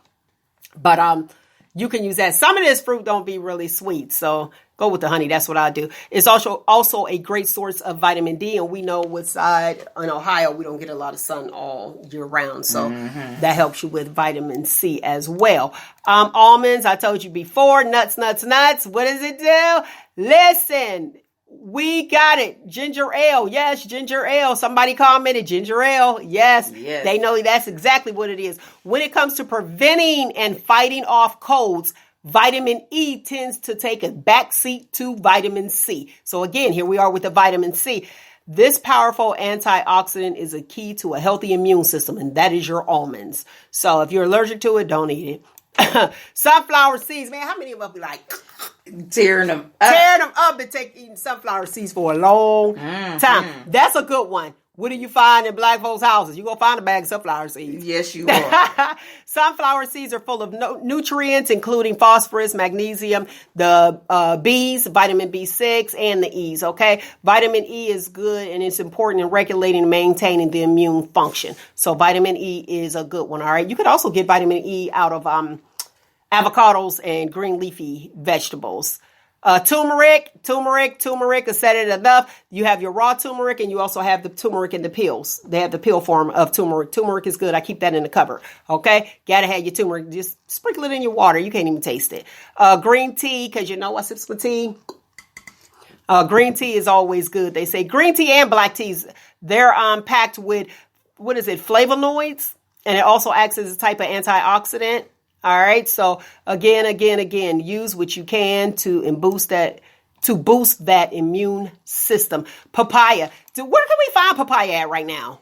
But you can use that. Some of this fruit don't be really sweet, so go with the honey. That's what I do. It's also a great source of vitamin D, and we know in Ohio, we don't get a lot of sun all year round, so that helps you with vitamin C as well. Almonds, I told you before. Nuts. What does it do? Listen. We got it. Ginger ale. Yes, ginger ale. Somebody commented ginger ale. Yes. They know that's exactly what it is. When it comes to preventing and fighting off colds, vitamin E tends to take a backseat to vitamin C. So again, here we are with the vitamin C. This powerful antioxidant is a key to a healthy immune system, and that is your almonds. So if you're allergic to it, don't eat it. Sunflower seeds, man, how many of us be like
tearing them
up and eating sunflower seeds for a long time? That's a good one. What do you find in black folks' houses? You're going to find a bag of sunflower seeds.
Yes, you are.
Sunflower seeds are full of nutrients, including phosphorus, magnesium, the Bs, vitamin B6, and the E's, okay? Vitamin E is good, and it's important in regulating and maintaining the immune function. So vitamin E is a good one, all right? You could also get vitamin E out of avocados and green leafy vegetables. Turmeric, I said it enough. You have your raw turmeric, and you also have the turmeric in the pills. They have the pill form of turmeric. Turmeric is good. I keep that in the cupboard. Okay. Gotta have your turmeric. Just sprinkle it in your water. You can't even taste it. Green tea, cause you know I sip some tea. Green tea is always good. They say green tea and black teas, they're packed with, flavonoids, and it also acts as a type of antioxidant. All right. So again, use what you can to boost that to boost that immune system. Papaya. Where can we find papaya at right now?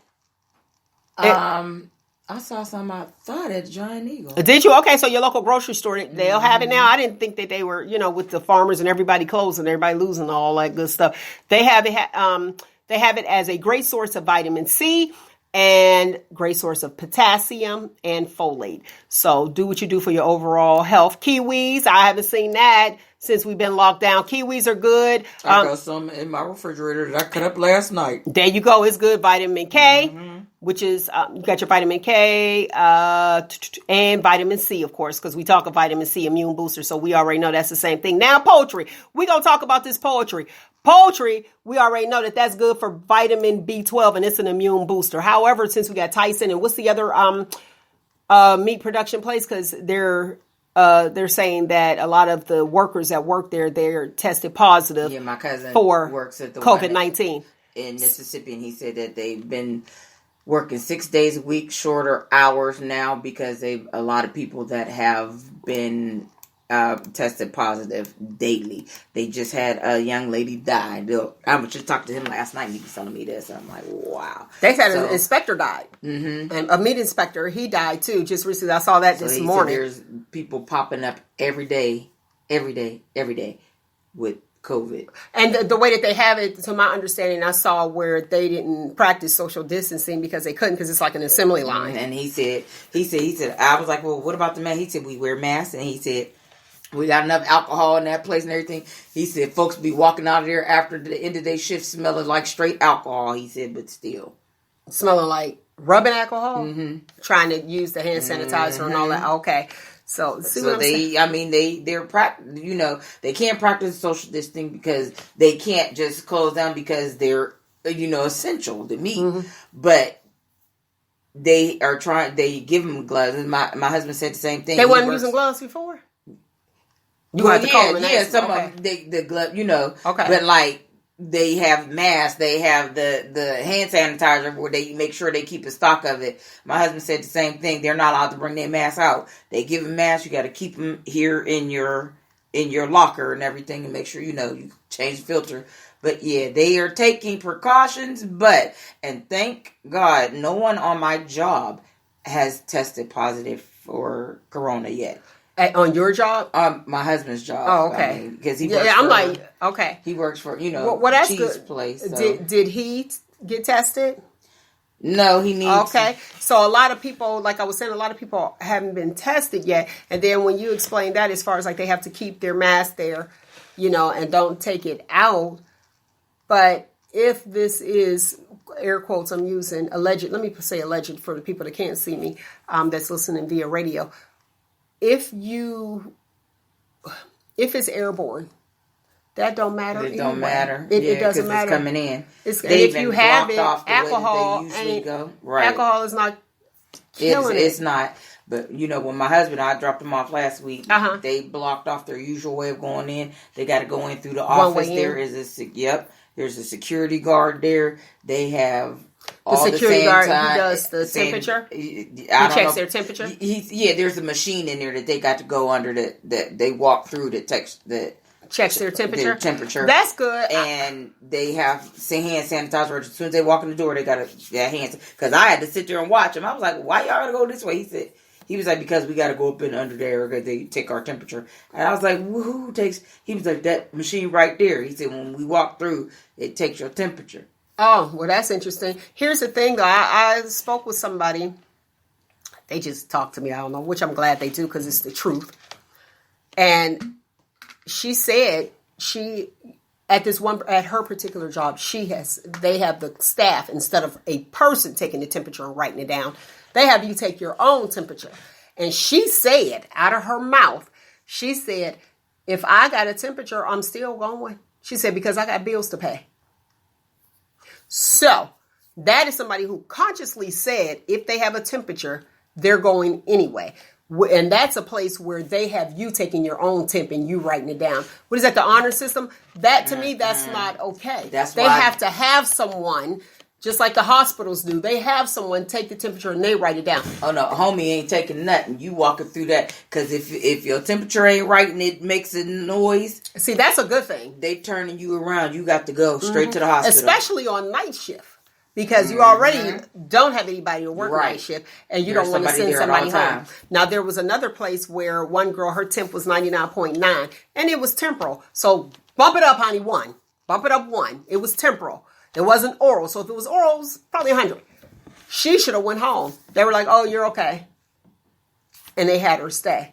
I saw some. I thought at Giant Eagle.
Did you? Okay, so your local grocery store, they'll have it now. I didn't think that they were, with the farmers and everybody closing, everybody losing all that good stuff. They have it. They have it as a great source of vitamin C and great source of potassium and folate. So do what you do for your overall health. Kiwis, I haven't seen that since we've been locked down. Kiwis are good.
I got some in my refrigerator that I cut up last night.
There you go. It's good. Vitamin K, which is, you got your vitamin K and vitamin C, of course, because we talk of vitamin C immune booster. So we already know that's the same thing. Now, poultry. We're going to talk about this poultry. Poultry, we already know that that's good for vitamin B12 and it's an immune booster. However, since we got Tyson and what's the other meat production place? Because they're saying that a lot of the workers that work there, they're tested positive.
Yeah, my cousin
for
works at the
COVID-19
in Mississippi, and he said that they've been working 6 days a week, shorter hours now because a lot of people that have been tested positive daily. They just had a young lady die. I was just talking to him last night and he was telling me this. I'm like, wow.
They said an inspector died. And a meat inspector, he died too. Just recently, I saw that this morning.
There's people popping up every day with COVID. And
the way that they have it, to my understanding, I saw where they didn't practice social distancing because they couldn't, because it's like an assembly line.
And he said, I was like, well, what about the man? He said, we wear masks. And he said, we got enough alcohol in that place and everything. He said, folks be walking out of there after the end of their shift smelling like straight alcohol. He said, but still.
Smelling like rubbing alcohol? Trying to use the hand sanitizer and all that. Okay. So they can't practice social distancing because they can't just close down because they're, essential to meet. But they are they give them gloves. And my husband said the same thing. They weren't using gloves before? You have to call them
some of them, the glove,
Okay.
But like, they have masks, they have the hand sanitizer where they make sure they keep a stock of it. My husband said the same thing. They're not allowed to bring their masks out. They give them masks. You got to keep them here in your locker and everything, and make sure you change the filter. But yeah, they are taking precautions. And thank God, no one on my job has tested positive for corona yet.
On your job?
My husband's job.
Oh, okay.
Because he
works okay.
He works for,
that's
cheese
good.
place. So.
Did he get tested?
No, he needs.
Okay. So a lot of people, like I was saying, a lot of people haven't been tested yet. And then when you explain that, as far as like they have to keep their mask there, and don't take it out. But if this is, air quotes I'm using, alleged, let me say alleged for the people that can't see me, that's listening via radio. If it's airborne, that don't matter.
It don't matter.
It doesn't matter.
It's coming in.
If you have it, alcohol is not killing it.
It's not. But when my husband and I dropped them off last week, they blocked off their usual way of going in. They got to go in through the office. There's a security guard there. They have.
The security guard, he does the temperature? He checks their temperature?
There's a machine in there that they got to go under that they walk through that
checks their temperature. That's good.
And they have hand sanitizer. As soon as they walk in the door, they got hands. Because I had to sit there and watch them. I was like, why y'all gotta go this way? He was like, because we got to go up in under there because they take our temperature. And I was like, who takes? He was like, that machine right there. He said, when we walk through, it takes your temperature.
Oh, well, that's interesting. Here's the thing, though. I spoke with somebody. They just talked to me. I don't know, which I'm glad they do because it's the truth. And she said at her particular job, they have the staff, instead of a person taking the temperature and writing it down, they have you take your own temperature. And she said, out of her mouth, she said, if I got a temperature, I'm still going. She said, because I got bills to pay. So that is somebody who consciously said if they have a temperature, they're going anyway. And that's a place where they have you taking your own temp and you writing it down. What is that, the honor system? That, to me, that's not okay. They have to have someone Just like the hospitals do. They have someone take the temperature and they write it down.
Oh no, homie ain't taking nothing. You walking through that because if your temperature ain't right and it makes a noise,
See, that's a good thing.
they turning you around. You got to go straight to the hospital.
Especially on night shift. Because you already don't have anybody to work
Right.
night shift and you
There's
don't want to
somebody
send
there at all
somebody home.
times.
Now, there was another place where one girl, her temp was 99.9 and it was temporal. So bump it up, honey, 1. Bump it up 1. It was temporal. It wasn't oral. So if it was oral, it was probably 100. She should have went home. They were like, oh, you're okay. And they had her stay.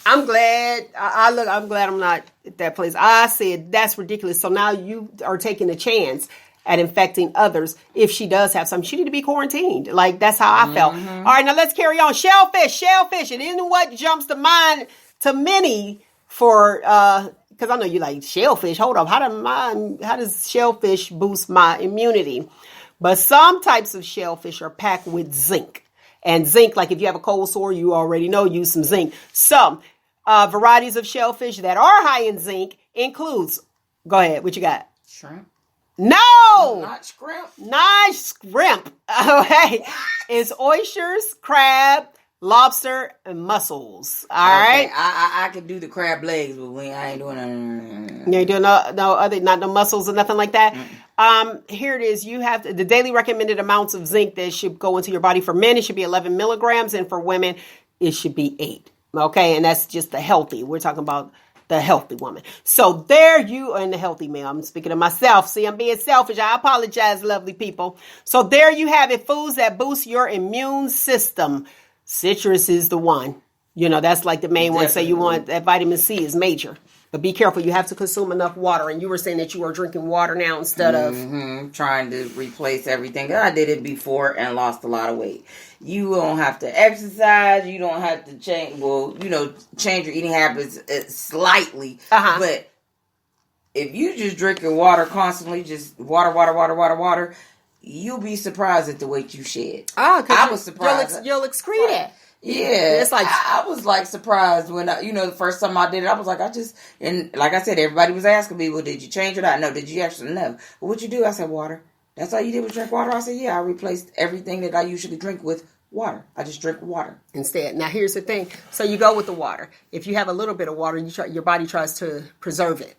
I'm glad. I'm glad I'm not at that place. I said, that's ridiculous. So now you are taking a chance at infecting others. If she does have something, she need to be quarantined. Like, that's how I felt. All right, now let's carry on. Shellfish. And then what jumps to mind to many for, because I know you like shellfish. Hold up. How does shellfish boost my immunity? But some types of shellfish are packed with zinc. And zinc, like if you have a cold sore, you already know, use some zinc. Some varieties of shellfish that are high in zinc includes, go ahead, what you got?
Shrimp,
No!
not shrimp.
Nice shrimp. Okay. It's oysters, crab, lobster, and mussels. All right.
I could do the crab legs, but I ain't doing that.
You ain't doing not no mussels or nothing like that. Here it is. You have the daily recommended amounts of zinc that should go into your body. For men, it should be 11 milligrams, and for women, it should be 8. Okay, and that's just the healthy. We're talking about the healthy woman. So there you are in the healthy male. I'm speaking of myself. See, I'm being selfish. I apologize, lovely people. So there you have it. Foods that boost your immune system. Citrus is the one. You know, that's like the main one. So you want that vitamin C is major. But be careful. You have to consume enough water. And you were saying that you are drinking water now instead of...
Trying to replace everything. I did it before and lost a lot of weight. You don't have to exercise. You don't have to change. Well, change your eating habits slightly. But if you just drink your water constantly, just water, you'll be surprised at the weight you shed. I was surprised.
You'll excrete it.
Yeah,
It's like
I was like surprised when the first time I did it. I was like, and like I said, everybody was asking me, well, did you change or not? No, did you actually know? Well, what'd you do? I said, water. That's all you did was drink water? I said, yeah, I replaced everything that I usually drink with water. I just drink water
instead. Now, here's the thing. So you go with the water. If you have a little bit of water, your body tries to preserve it.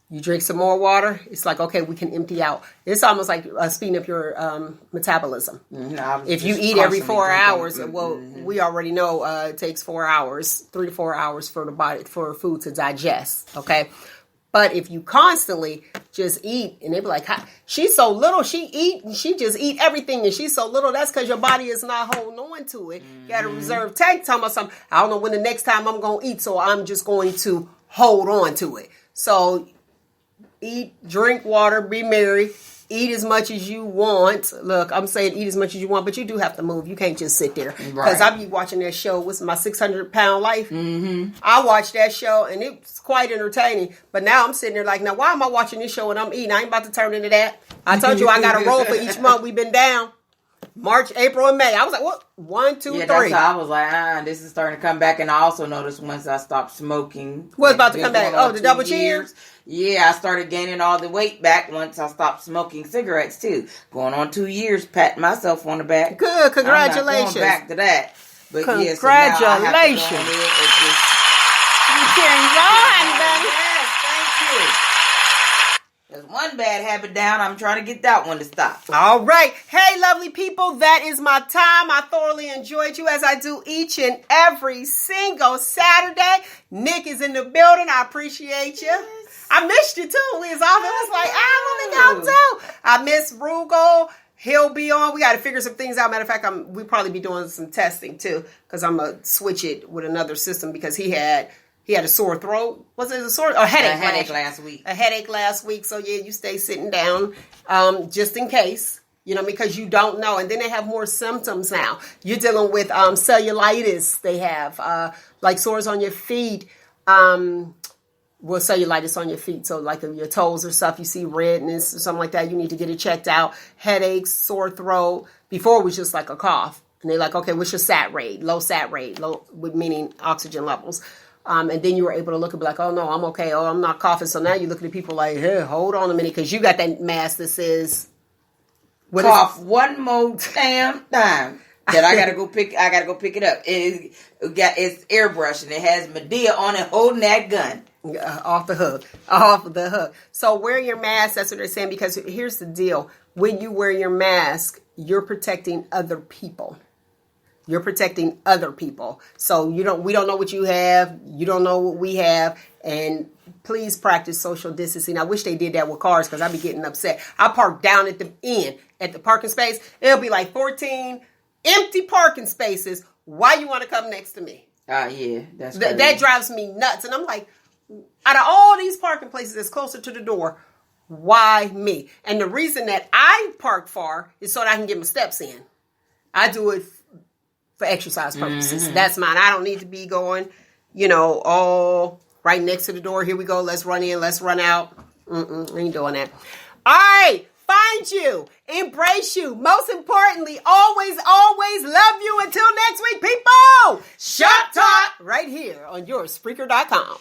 You drink some more water, it's like, okay, we can empty out. It's almost like speeding up your metabolism. If you eat every 4 hours, we already know it takes 4 hours, 3 to 4 hours for the body, for food to digest, okay? But if you constantly just eat, and they be like, she's so little, she just eat everything, and she's so little, that's because your body is not holding on to it. You got to reserve tank. Talking about something, I don't know when the next time I'm going to eat, so I'm just going to hold on to it. So eat, drink water, be merry, eat as much as you want. Look, I'm saying eat as much as you want, but you do have to move. You can't just sit there. Because I be watching that show, what's my 600-pound life? I watched that show, and it was quite entertaining. But now I'm sitting there like, now why am I watching this show and I'm eating? I ain't about to turn into that. I told you I got a roll for each month we've been down. March, April, and May. I was like, what? 1, 2, 3.
That's how I was like, this is starting to come back. And I also noticed once I stopped smoking.
What's about to come back? Oh, the double cheers?
Yeah, I started gaining all the weight back once I stopped smoking cigarettes, too. Going on 2 years, patting myself on the back.
Good, congratulations.
I'm not going back to that. But
congratulations.
So now I have to go in
You cheering on, baby.
Yes, thank you. There's one bad habit down. I'm trying to get that one to stop.
All right. Hey, lovely people. That is my time. I thoroughly enjoyed you as I do each and every single Saturday. Nick is in the building. I appreciate you. Yes. I missed you, too. We was off. It was like, let me go, too. I miss Rugal. He'll be on. We got to figure some things out. Matter of fact, we'll probably be doing some testing, too, because I'm going to switch it with another system because he had a sore throat. Was it a sore or headache?
A headache last week.
A headache last week. So yeah, you stay sitting down, just in case, because you don't know. And then they have more symptoms now. You're dealing with cellulitis. They have like sores on your feet. Cellulitis on your feet. So like your toes or stuff, you see redness or something like that. You need to get it checked out. Headaches, sore throat. Before it was just like a cough. And they're like, okay, what's your SAT rate? Low SAT rate, low, meaning oxygen levels. And then you were able to look and be like, oh, no, I'm okay. Oh, I'm not coughing. So now you look at the people like, hey, hold on a minute, because you got that mask that says What
cough one more damn time. That I gotta go pick it up. It's airbrush and it has Medea on it holding that gun.
Off the hook. So wear your mask. That's what they're saying, because here's the deal. When you wear your mask, you're protecting other people. So we don't know what you have. You don't know what we have. And please practice social distancing. I wish they did that with cars, because I'd be getting upset. I park down at the end at the parking space. It'll be like 14 empty parking spaces. Why you want to come next to me?
Yeah, that's
that drives me nuts. And I'm like, out of all these parking places that's closer to the door, why me? And the reason that I park far is so that I can get my steps in. I do it for exercise purposes. Mm-hmm. That's mine. I don't need to be going, all right next to the door. Here we go. Let's run in. Let's run out. Ain't doing that. All right. Find you. Embrace you. Most importantly, always, always love you. Until next week, people. Shop Talk right here on your Spreaker.com.